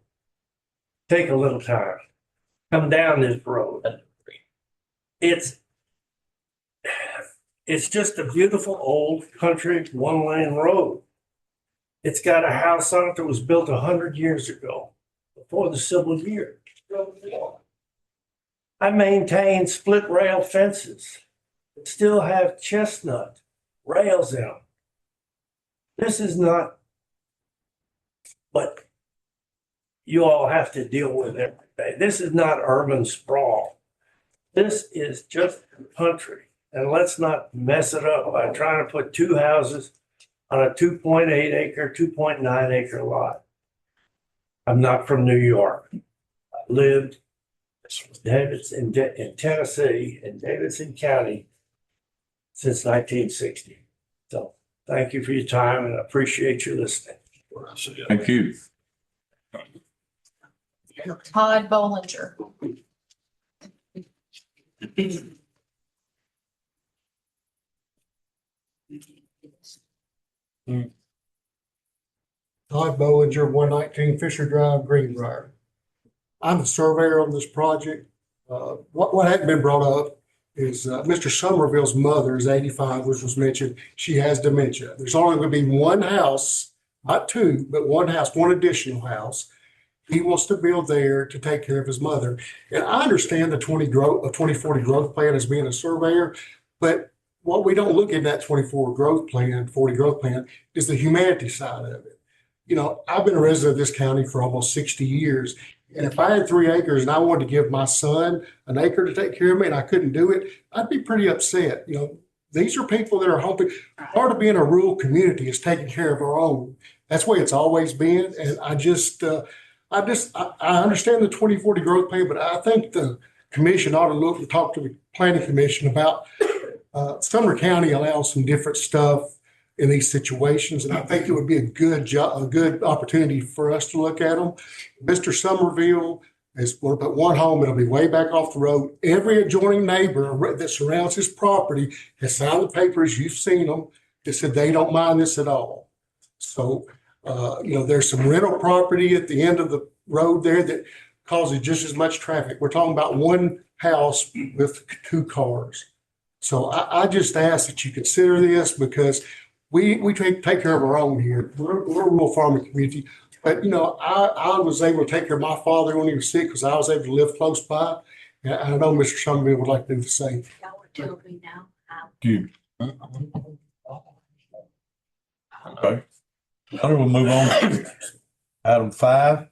take a little time, come down this road. It's just a beautiful old country one-lane road. It's got a house on it that was built 100 years ago, before the Civil War. I maintain split rail fences that still have chestnut rails in them. This is not what you all have to deal with every day. This is not urban sprawl. This is just country. And let's not mess it up by trying to put two houses on a 2.8 acre, 2.9 acre lot. I'm not from New York. I lived in Tennessee, in Davidson County, since 1960. So thank you for your time, and I appreciate you listening. Thank you. Todd Bollinger. Todd Bollinger, 119 Fisher Drive, Greenbrier. I'm the surveyor on this project. What hadn't been brought up is Mr. Somerville's mother is 85, which was mentioned. She has dementia. There's only going to be one house, not two, but one house, one additional house. He wants to build there to take care of his mother. And I understand the 2040 growth plan as being a surveyor, but what we don't look at that 40 growth plan is the humanity side of it. You know, I've been a resident of this county for almost 60 years. And if I had 3 acres and I wanted to give my son an acre to take care of me and I couldn't do it, I'd be pretty upset. You know, these are people that are hoping, part of being a rural community is taking care of our own. That's the way it's always been. And I understand the 2040 growth plan, but I think the commission ought to look and talk to the planning commission about Sumner County allows some different stuff in these situations, and I think it would be a good opportunity for us to look at them. Mr. Somerville is we'll put one home, it'll be way back off the road. Every adjoining neighbor that surrounds his property has signed the papers, you've seen them, that said they don't mind this at all. So, there's some rental property at the end of the road there that causes just as much traffic. We're talking about one house with two cars. So I just ask that you consider this because we take care of our own here. We're a rural farming community. But, I was able to take care of my father when he was sick because I was able to live close by. And I know Mr. Somerville would like to do the same. You. Okay. Now we'll move on. Item 5.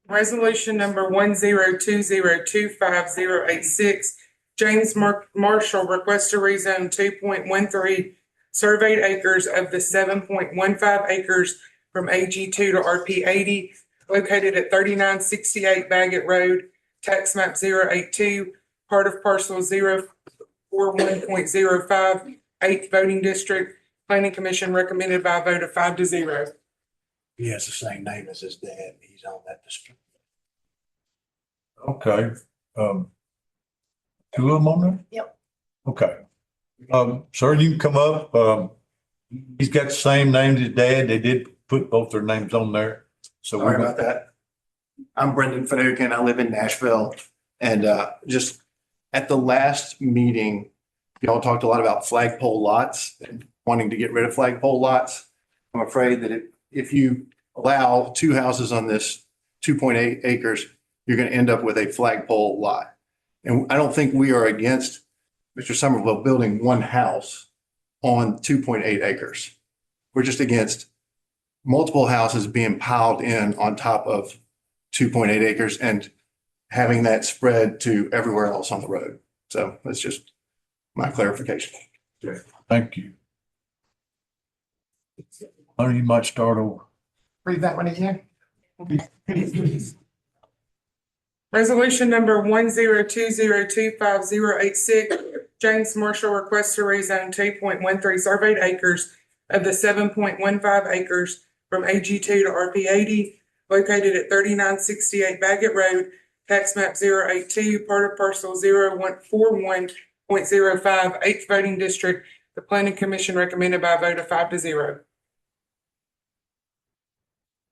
Resolution number 102025086, James Marshall requests to rezone 2.13 surveyed acres of the 7.15 acres from AG2 to RP80, located at 3968 Baggett Road, tax map 082, part of parcel 041.05, 8th voting district. Planning Commission recommended by a vote of 5-0. He has the same name as his dad. He's on that district. Okay. 2 of them on there? Yep. Okay. Sir, you can come up. He's got the same name as his dad. They did put both their names on there. So Sorry about that. I'm Brendan Finucane. I live in Nashville. And just at the last meeting, y'all talked a lot about flagpole lots and wanting to get rid of flagpole lots. I'm afraid that if you allow 2 houses on this 2.8 acres, you're going to end up with a flagpole lot. And I don't think we are against Mr. Somerville building one house on 2.8 acres. We're just against multiple houses being piled in on top of 2.8 acres and having that spread to everywhere else on the road. So that's just my clarification. Okay. Thank you. Or you might start over. Read that one again. Resolution number 102025086, James Marshall requests to rezone 2.13 surveyed acres of the 7.15 acres from AG2 to RP80, located at 3968 Baggett Road, tax map 082, part of parcel 0141.05, 8th voting district. The Planning Commission recommended by a vote of 5-0.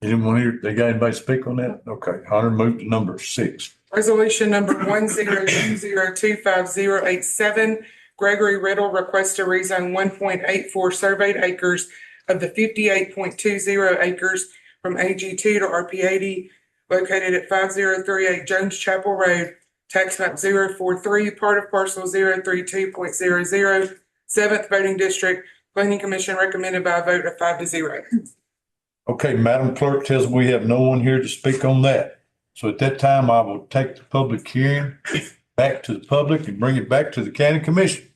Anyone here, they got anybody speak on that? Okay, Hunter, move to number 6. Resolution number 102025087, Gregory Riddle requests to rezone 1.84 surveyed acres of the 58.20 acres from AG2 to RP80, located at 5038 Jones Chapel Road, tax map 043, part of parcel 032.00, 7th voting district. Planning Commission recommended by a vote of 5-0. Okay, Madam Clerk tells we have no one here to speak on that. So at that time, I will take the public hearing back to the public and bring it back to the county commission.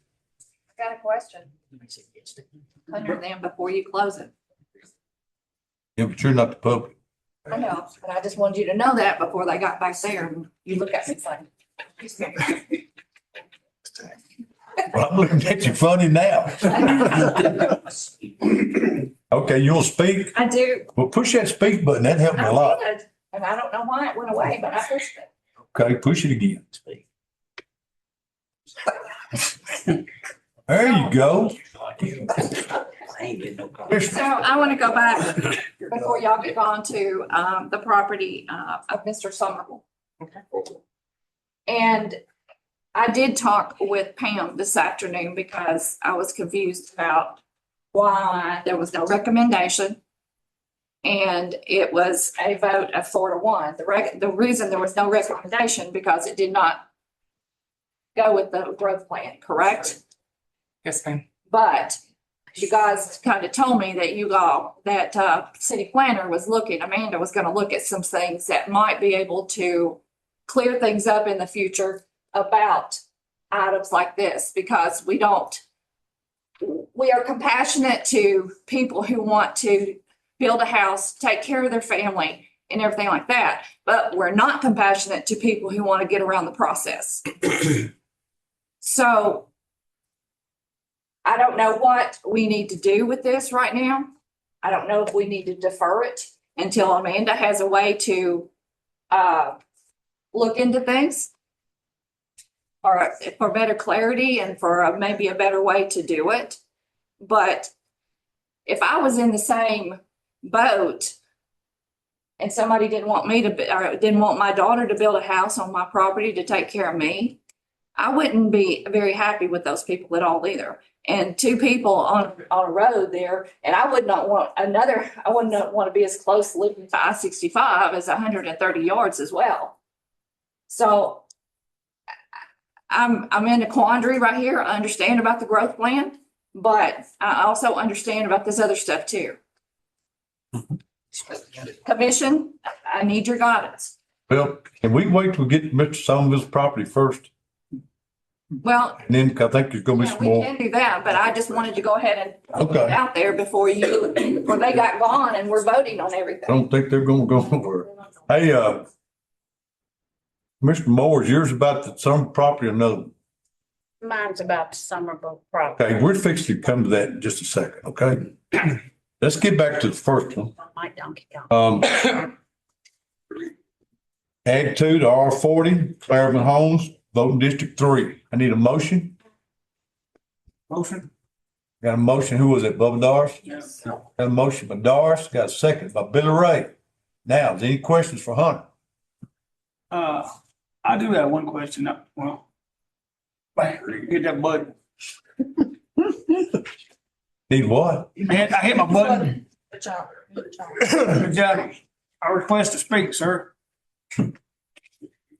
I got a question. Under them before you close it. Yeah, but you're not the public. I know, but I just wanted you to know that before they got back there and you look at me funny. Well, I'm looking at you funny now. Okay, you want to speak? I do. Well, push that speak button. That helped me a lot. I did, and I don't know why it went away, but I pushed it. Okay, push it again. There you go. So I want to go back before y'all get on to the property of Mr. Somerville. And I did talk with Pam this afternoon because I was confused about why there was no recommendation. And it was a vote of 4-1. The reason there was no recommendation because it did not go with the growth plan, correct? Yes, ma'am. But you guys kind of told me that city planner was Amanda was going to look at some things that might be able to clear things up in the future about items like this, because we are compassionate to people who want to build a house, take care of their family and everything like that. But we're not compassionate to people who want to get around the process. So I don't know what we need to do with this right now. I don't know if we need to defer it until Amanda has a way to look into things for better clarity and for maybe a better way to do it. But if I was in the same boat and somebody didn't want me to, or didn't want my daughter to build a house on my property to take care of me, I wouldn't be very happy with those people at all either. And two people on a road there, and I would not want I would not want to be as close living to I-65 as 130 yards as well. So I'm in a quandary right here. I understand about the growth plan, but I also understand about this other stuff too. Commission, I need your guidance. Well, can we wait till we get Mr. Somerville's property first? Well, And then I think there's gonna be yeah, some we more. can do that, but I just wanted to go ahead and put Okay. it out there before they got gone and we're voting on I everything. don't think they're gonna go nowhere. Hey, Mr. Moore, is yours about some property or another? Mine's about Somerville property. Okay, we're fixing to come to that in just a second, okay? Let's get back to the first one. My Donkey Kong. Ag 2 to R40, Claremont Homes, voting District 3. I need a motion. Motion? Got a motion. Who was it? Bubba Doris? Yes. Got a motion by Doris, got a second by Billy Ray. Now, is there any questions for Hunter? I do have one question. Well, get that button. Need what? Man, I hit my button. Good job. Good job. Good job. I request to speak, sir.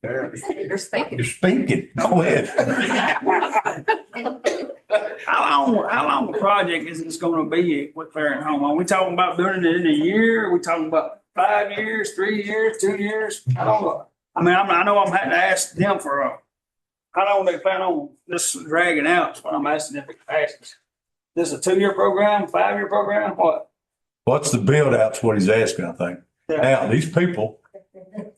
You're speaking. You're speaking. Go ahead. How long a project is this gonna be with Clarendon Home? Are we talking about doing it in a year? Are we talking about 5 years, 3 years, 2 years? I don't know. I mean, I know I'm having to ask them for how long they plan on this dragging out, is what I'm asking if it passes. This is a 2-year program, 5-year program, what? What's the build out's what he's asking, I think. Now, these people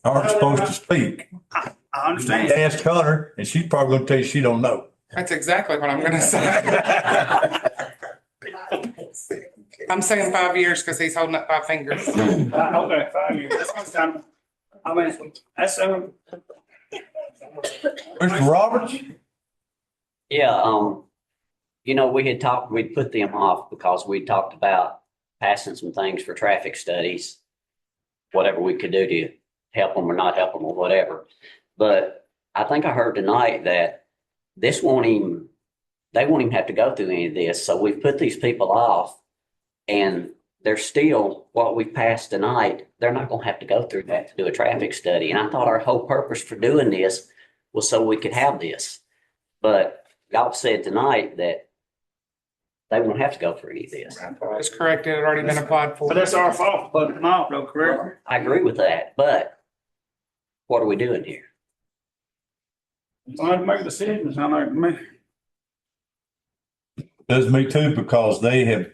aren't supposed to speak. I understand. Ask Hunter, and she's probably gonna tell you she don't know. That's exactly what I'm gonna say. I'm saying 5 years because he's holding up 5 fingers. Okay, 5 years. That's what's kind of, I mean, that's, Mr. Roberts? Yeah, you know, we'd put them off because we talked about passing some things for traffic studies, whatever we could do to help them or not help them or whatever. But I think I heard tonight that they won't even have to go through any of this. So we've put these people off and they're still, what we've passed tonight, they're not gonna have to go through that to do a traffic study. And I thought our whole purpose for doing this was so we could have this. But y'all said tonight that they won't have to go through any of this. That's correct. It had already been applied for. but that's our fault, but not though, correct? I agree with that, but what are we doing here? So I have to make a decision, it's not like me. Does me too, because they have,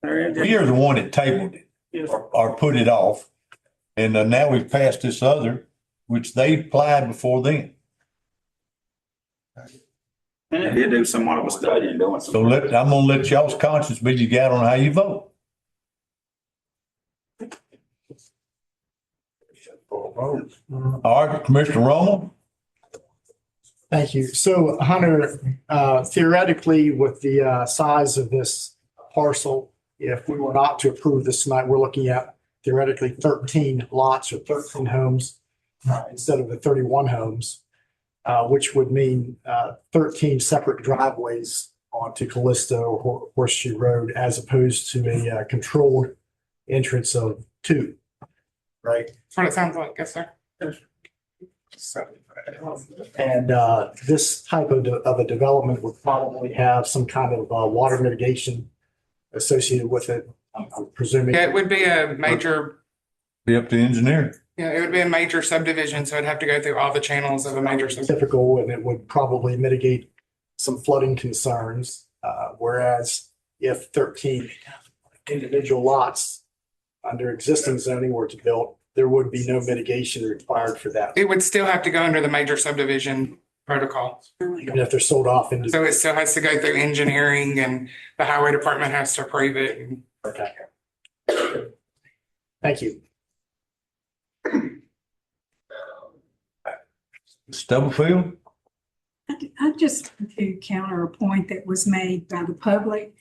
we are the one that tabled it Yes. or put it off. And now we've passed this other, which they applied before then. And it did do somewhat of a study and doing So some. I'm gonna let y'all's conscience be your guide on how you vote. All right, Commissioner Rommel? Thank you. So Hunter, theoretically, with the size of this parcel, if we were not to approve this tonight, we're looking at theoretically 13 lots or 13 homes instead of the 31 homes, which would mean 13 separate driveways onto Callista or Horseshoe Road as opposed to a controlled entrance of 2, right? That's what it sounds like. Yes, sir. And this type of a development would probably have some kind of water mitigation associated with it, I'm presuming. Yeah, it would be a major, Be up to the engineer. it would be a major subdivision, so it'd have to go through all the channels of a major subdivision. Typical, and it would probably mitigate some flooding concerns. Whereas if 13 individual lots under existing zoning were to build, there would be no mitigation required for that, It would still have to go under the major subdivision protocol. even if they're sold off into. So it still has to go through engineering and the highway department has to approve it. Okay. Thank you. Stubblefield? I just want to counter a point that was made by the public,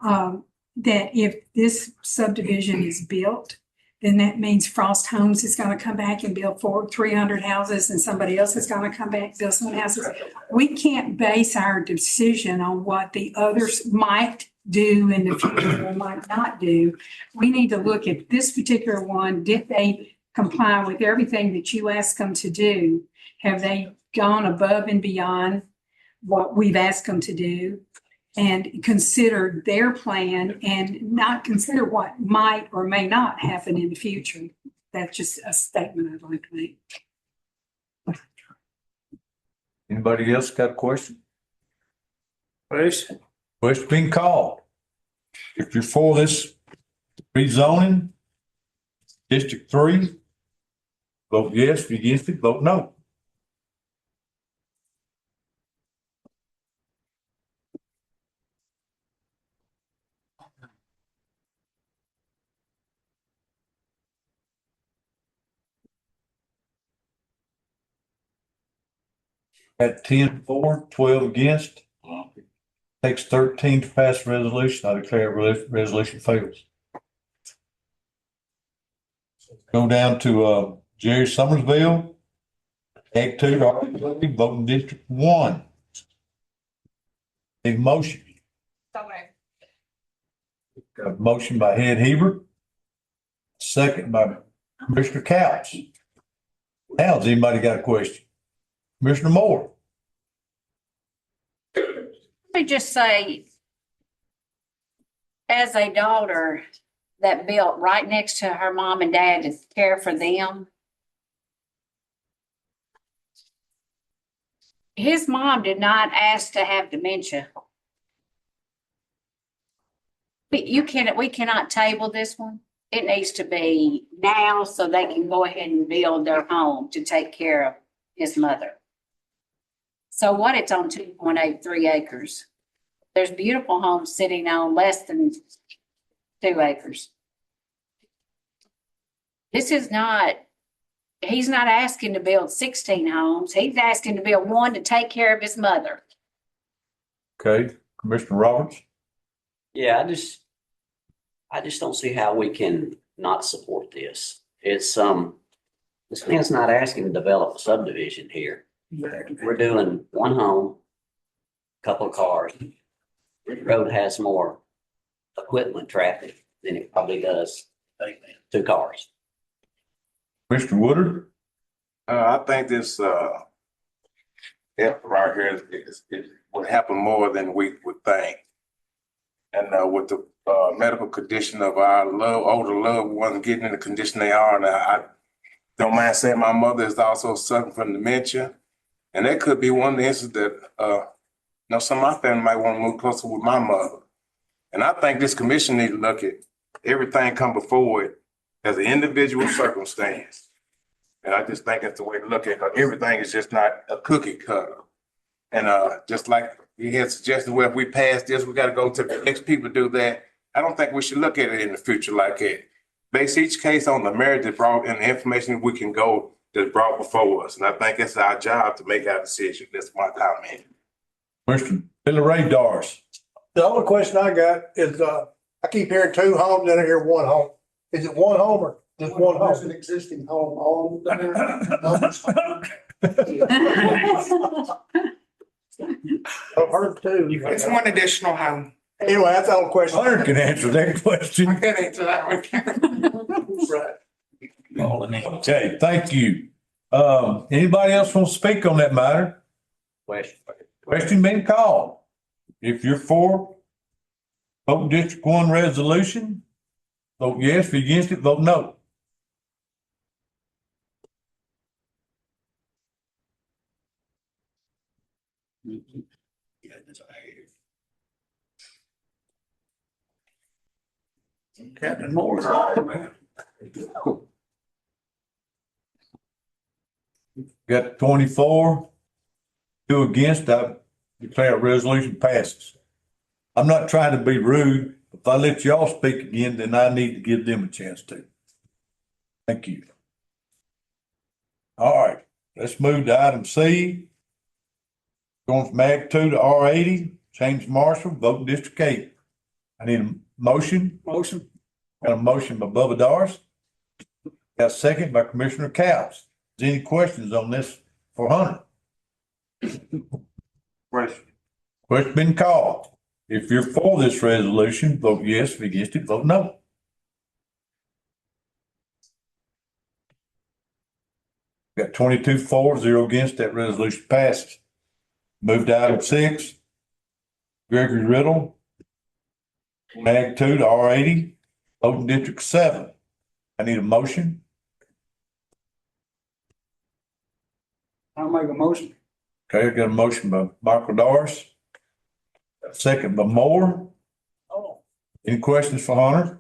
that if this subdivision is built, then that means Frost Homes is going to come back and build 300 houses and somebody else is going to come back and build some houses. We can't base our decision on what the others might do in the future or might not do. We need to look at this particular one. Did they comply with everything that you asked them to do? Have they gone above and beyond what we've asked them to do? And consider their plan and not consider what might or may not happen in the future. That's just a statement I'd like to make. Anybody else got a question? Question? Question being called. If you're for this rezoning, District 3, vote yes. If you're against it, vote no. At 10-4, 12 against. Takes 13 to pass resolution. I declare resolution fails. Go down to Jerry Summersville. Ag 2, voting District 1. Need a motion. Got a motion by Head Hebert. Second by Commissioner Couch. Now, has anybody got a question? Commissioner Moore. Let me just say, as a daughter that built right next to her mom and dad to care for them, his mom did not ask to have dementia. We cannot table this one. It needs to be now so they can go ahead and build their home to take care of his mother. So what, it's on 2.83 acres. There's beautiful homes sitting on less than 2 acres. This is not, he's not asking to build 16 homes. He's asking to build one to take care of his mother. Okay, Commissioner Roberts. Yeah, I just don't see how we can not support this. It's, this man's not asking to develop a subdivision here. We're doing one home, couple of cars. This road has more equipment traffic than it probably does 2 cars. Mr. Woodard? I think this, right here it would happen more than we would think. And, with the, medical condition of our older loved ones getting in the condition they are now, I don't mind saying my mother is also suffering from dementia. And that could be one of the instances that, some of my family might want to move closer with my mother. And I think this commission need to look at everything come before it as an individual circumstance. And I just think that's the way to look at it, because everything is just not a cookie cutter. And just like he had suggested, well, if we pass this, we got to go to the next people do that. I don't think we should look at it in the future like that. Base each case on the merit that brought and the information we can go that's brought before us. And I think it's our job to make our decision. That's my comment. Mr. Billy Ray Doris. The only question I got is, I keep hearing 2 homes and I hear 1 home. Is it 1 home or just 1 home? There's an existing home on I've heard 2. It's 1 additional home. Anyway, that's the only question. Hunter can answer that question. I could answer that one. Right. Okay, thank you. Anybody else want to speak on that matter? Question being called. If you're for vote District 1 resolution, vote yes. If you're against it, vote no. Captain Moore. Got 24, 2 against. I declare resolution passes. I'm not trying to be rude. If I let y'all speak again, then I need to give them a chance to. Thank you. All right. Let's move to item C. Going from Ag 2 to R80, James Marshall, voting District 8. I need a motion. Motion. Got a motion by Bubba Doris. Got a second by Commissioner Cows. Is there any questions on this for Hunter? Question. Question been called. If you're for this resolution, vote yes. If against it, vote no. Got 22 for, 0 against. That resolution passes. Move to item 6. Gregory Riddle, Ag 2 to R80, voting District 7. I need a motion. I'll make a motion. Okay, I got a motion by Michael Doris. A second by Moore. Oh. Any questions for Hunter?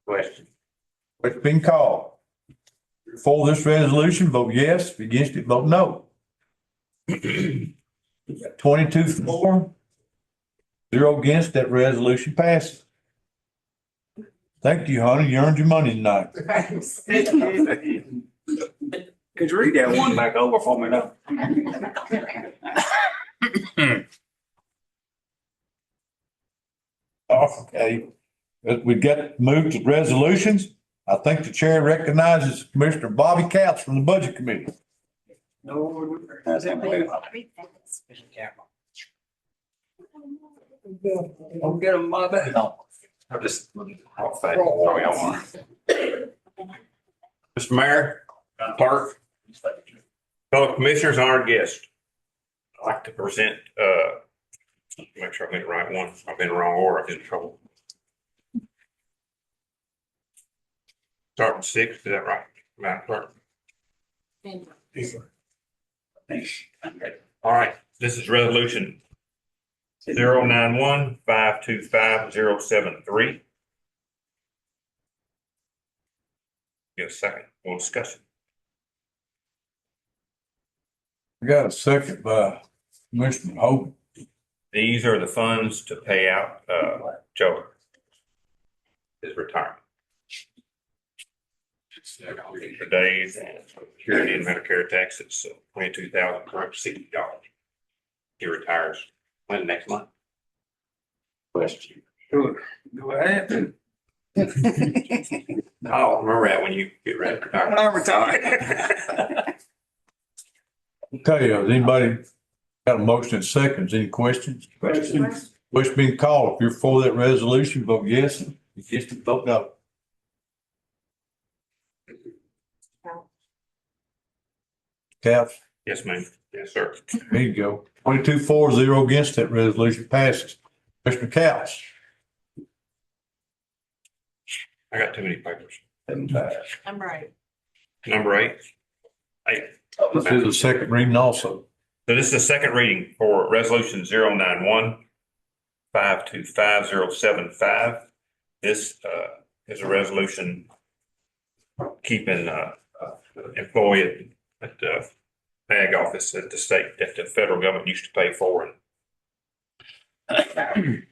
Question. It's been called. If you're for this resolution, vote yes. If against it, vote no. 22 for, 0 against. That resolution passes. Thank you, Hunter. You earned your money tonight. Could you read that one back over for me now? Okay, as we get moved to resolutions, I think the chair recognizes Commissioner Bobby Couch from the Budget Committee. No, that's him. Don't get him my bad. I'll just, I'll fade. Throw you on. Mr. Mayor, Clerk, fellow commissioners, honored guests. I'd like to present, make sure I get the right one. I've been in the wrong order. I've been in trouble. Start with 6, is that right, Madam Clerk? All right, this is resolution 091-525-073. Get a second, we'll discuss it. I got a second by Commissioner Hope. These are the funds to pay out, Joe, his retirement. For days and security and Medicare taxes, $22,460. He retires when next month? Question. Go ahead. I'll remember that when you get ready to retire. When I retire. Okay, has anybody got a motion and seconds? Any questions? Questions being called. If you're for that resolution, vote yes. If against it, vote no. Couch? Yes, ma'am. Yes, sir. There you go. 22 for, 0 against. That resolution passes. Commissioner Couch. I got too many papers. I'm right. Number 8. This is the second reading also. So this is the second reading for resolution 091-525-075. This is a resolution keeping employee at the ag office at the state that the federal government used to pay for. And the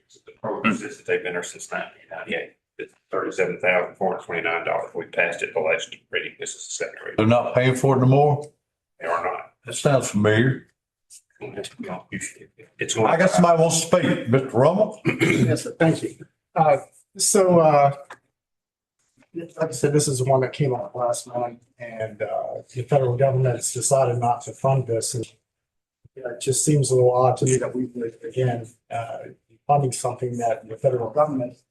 program says that they've been there since 1998. It's $37,429. We passed it the last reading. This is the second reading. They're not paying for it no more? They are not. That sounds familiar. It's I got somebody wants to speak. Mr. Rummel? Yes, sir. Thank you. Like I said, this is the one that came up last month, and the federal government has decided not to fund this. And it just seems a little odd to me that we would, again, funding something that the federal government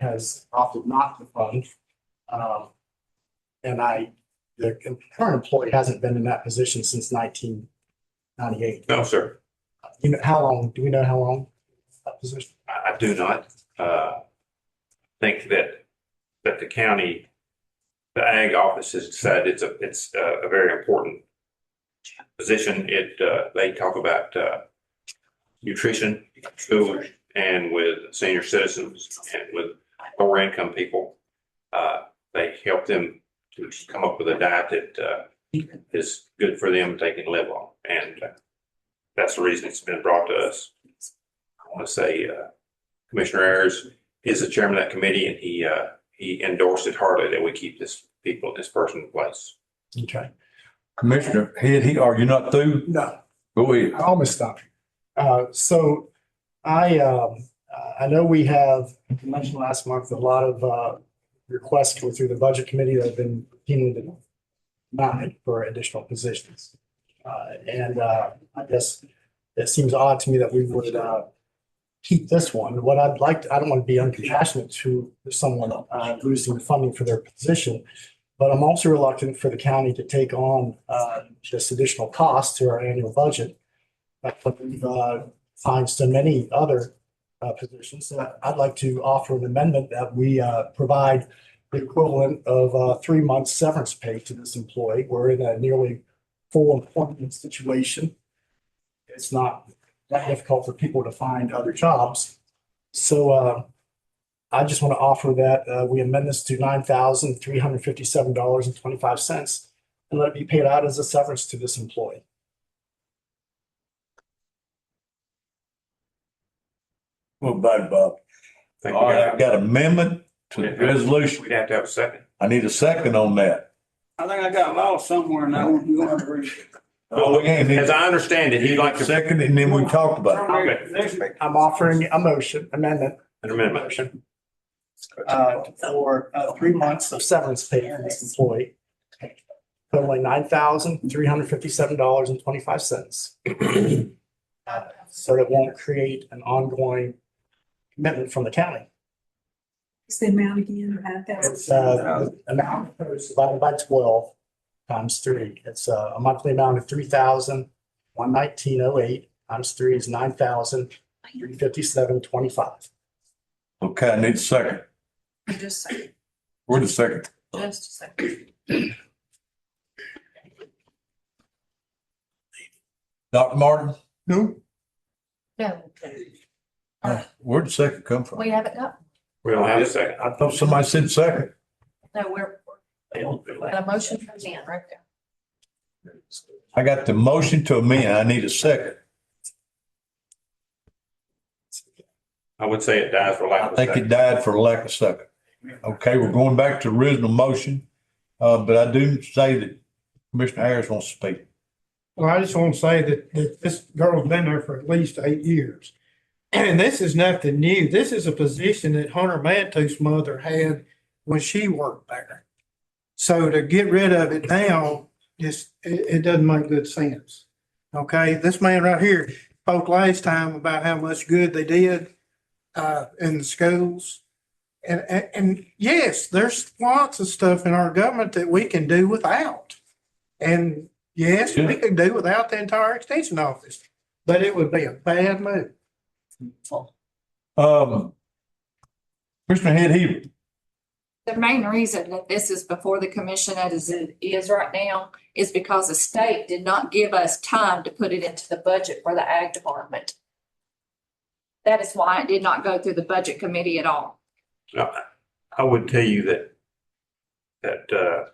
has opted not to fund. And the current employee hasn't been in that position since 1998. No, sir. You know, how long, do we know how long that position? I do not think that the county, the ag office has decided it's a very important position. They talk about nutrition, food, and with senior citizens and with lower income people. They help them to come up with a diet that is good for them, they can live on. And that's the reason it's been brought to us. I want to say Commissioner Ayers is the chairman of that committee, and he endorsed it heartily that we keep this person in place. Okay. Commissioner Head, are you not through? No, Go ahead. I almost stopped. So I know we have, I mentioned last month, a lot of requests go through the budget committee that have been routinely denied for additional positions. I guess it seems odd to me that we would keep this one. What I'd like to, I don't want to be uncompassionate to someone losing funding for their position, but I'm also reluctant for the county to take on this additional cost to our annual budget. We've find so many other positions. So I'd like to offer an amendment that we provide the equivalent of 3 months severance pay to this employee. We're in a nearly full employment situation. It's not that difficult for people to find other jobs. So I just want to offer that we amend this to $9,357.25 and let it be paid out as a severance to this employee. What about it, Bob? All right, I've got amendment to the resolution. We'd have to have a second. I need a second on that. I think I got lost somewhere in that one. You're gonna have to read it. Oh, we ain't. As I understand it, he'd like to. Second, and then we talk about it. Okay. I'm offering a motion, amendment. An amendment. Motion. For 3 months of severance pay for this employee, totaling $9,357.25. So it won't create an ongoing commitment from the county. Is the amount again? It's amount divided by 12 times 3. It's a monthly amount of $3,119.08 times 3 is $9,357.25. Okay, I need a second. Just a second. Where's the second? Just a second. Dr. Martin? No. No, Where'd the second come from? we haven't got, We don't have a second. I thought somebody said second. no, we're, got a motion from Dan right there. I got the motion to amend. I need a second. I would say it dies for lack I of a think second. it died for lack of second. Okay, we're going back to the original motion. But I do say that Commissioner Harris wants to speak. Well, I just want to say that this girl's been there for at least 8 years. And this is nothing new. This is a position that Hunter Manto's mother had when she worked there. So to get rid of it now, it doesn't make good sense. Okay, this man right here spoke last time about how much good they did in the schools. And yes, there's lots of stuff in our government that we can do without. And yes, we could do without the entire extension office, but it would be a bad move. Commissioner Head Healy. The main reason that this is before the commission as it is right now is because the state did not give us time to put it into the budget for the ag department. That is why it did not go through the budget committee at all. I would tell you that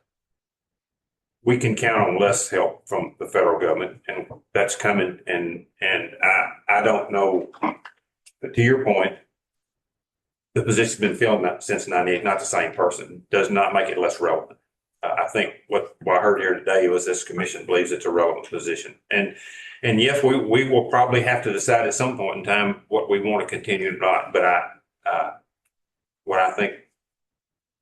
we can count on less help from the federal government, and that's coming. And I don't know, but to your point, the position's been filled since '98, not the same person, does not make it less relevant. I think what I heard here today was this commission believes it's a relevant position. And yes, we will probably have to decide at some point in time what we want to continue or not. But what I think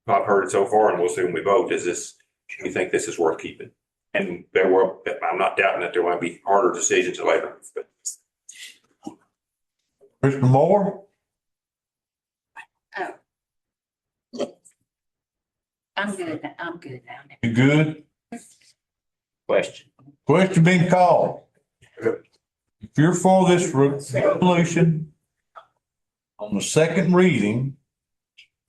I've heard so far, and we'll see when we vote, is this: we think this is worth keeping. And I'm not doubting that there will be harder decisions later. Commissioner Moore? I'm good now. You good? Question. Question being called. If you're for this resolution on the second reading,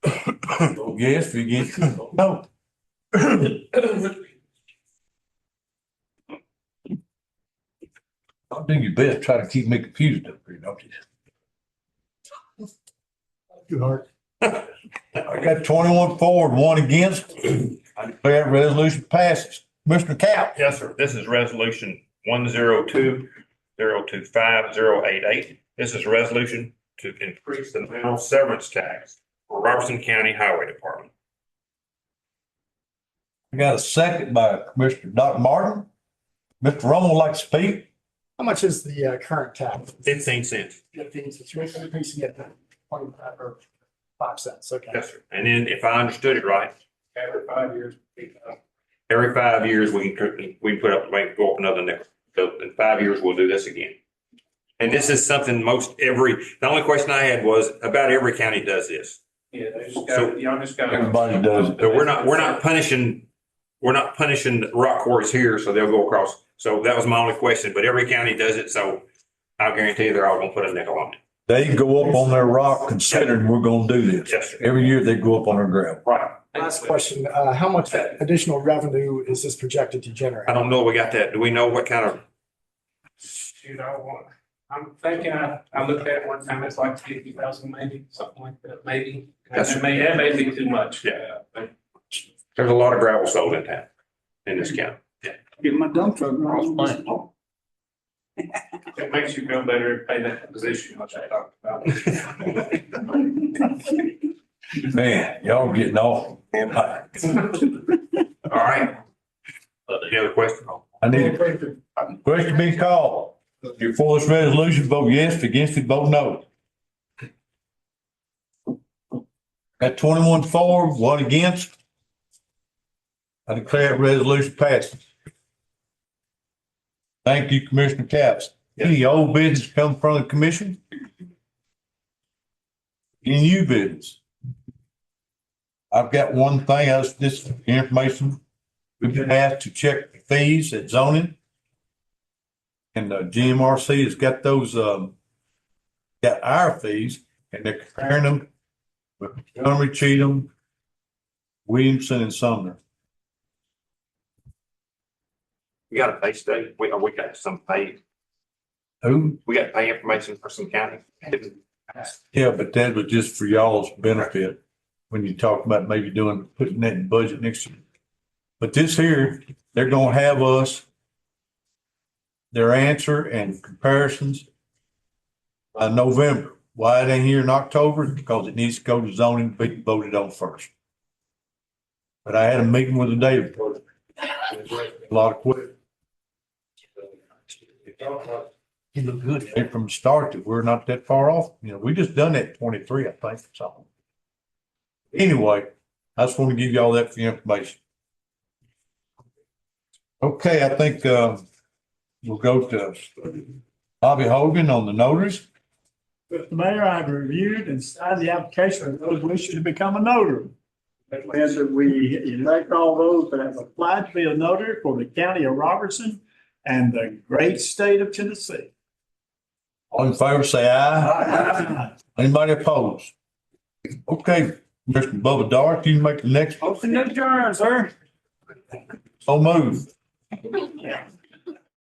vote yes. If you get no. I'll do your best. Try to keep me confused up here, don't you? Too hard. I got 21 for and 1 against. I declare the resolution passes. Mr. Cap. Yes, sir. This is resolution 102-025-088. This is a resolution to increase the mineral severance tax for Robertson County Highway Department. I got a second by Commissioner Dr. Martin. Mr. Romo would like to speak. How much is the current tax? 15 cents. 15 cents. You're increasing it to 25 or 5 cents. Okay. Yes, sir. And then if I understood it right, Every 5 years. every 5 years, we put up, we go up another nickel. So in 5 years, we'll do this again. And this is something the only question I had was about every county does this. Yeah, they just So- y'all just got. Everybody does it. So we're not punishing rock quarries here, so they'll go across. So that was my only question, but every county does it, so I'll guarantee you they're all gonna put a nickel on it. They go up on their rock considering we're gonna do this. Yes, sir. Every year they go up on their gravel. Right. Last question, how much additional revenue is this projected to generate? I don't know, we got that. Do we know what kind of, Shoot, I'm thinking, I looked at it one time, it's like 50,000 maybe, something like that, maybe. That may be too much. Yeah. There's a lot of gravel sold in town, in this county. Get my dump truck. Rolls. It makes you feel better to pay that position, which I talked about. Man, y'all getting off. All right. Any other question? I need a question being called. If you're for this resolution, vote yes. If against it, vote no. Got 21 for, 1 against. I declare that resolution passes. Thank you, Commissioner Capps. Any old business come from the commission? Any new business? I've got one thing, this information. We've been asked to check the fees at zoning. And GMRC has got those, got our fees, and they're comparing them with Montgomery, Cheatham, Williamson, and Sumner. We got a pay study. We got some pay. Who? We got pay information for some counties. Yeah, but that was just for y'all's benefit when you talk about maybe putting that in budget next year. But this here, they're gonna have us their answer and comparisons by November. Why it ain't here in October? Because it needs to go to zoning, be voted on first. But I had a meeting with the data person. A lot of questions. He looked good. And from the start that we're not that far off. You know, we just done that 23, I think, or something. Anyway, I just want to give you all that for your information. Okay, I think, we'll go to Bobby Hogan on the notaries. Mr. Mayor, I've reviewed and signed the application of those wishing to become a notary. Recommend that we elect all those that have applied to be a notary for the county of Robertson and the great state of Tennessee. All in favor, say aye. Anybody opposed? Okay, Mr. Bubba Dark, you can make the next. Open the adjourn, sir. So move.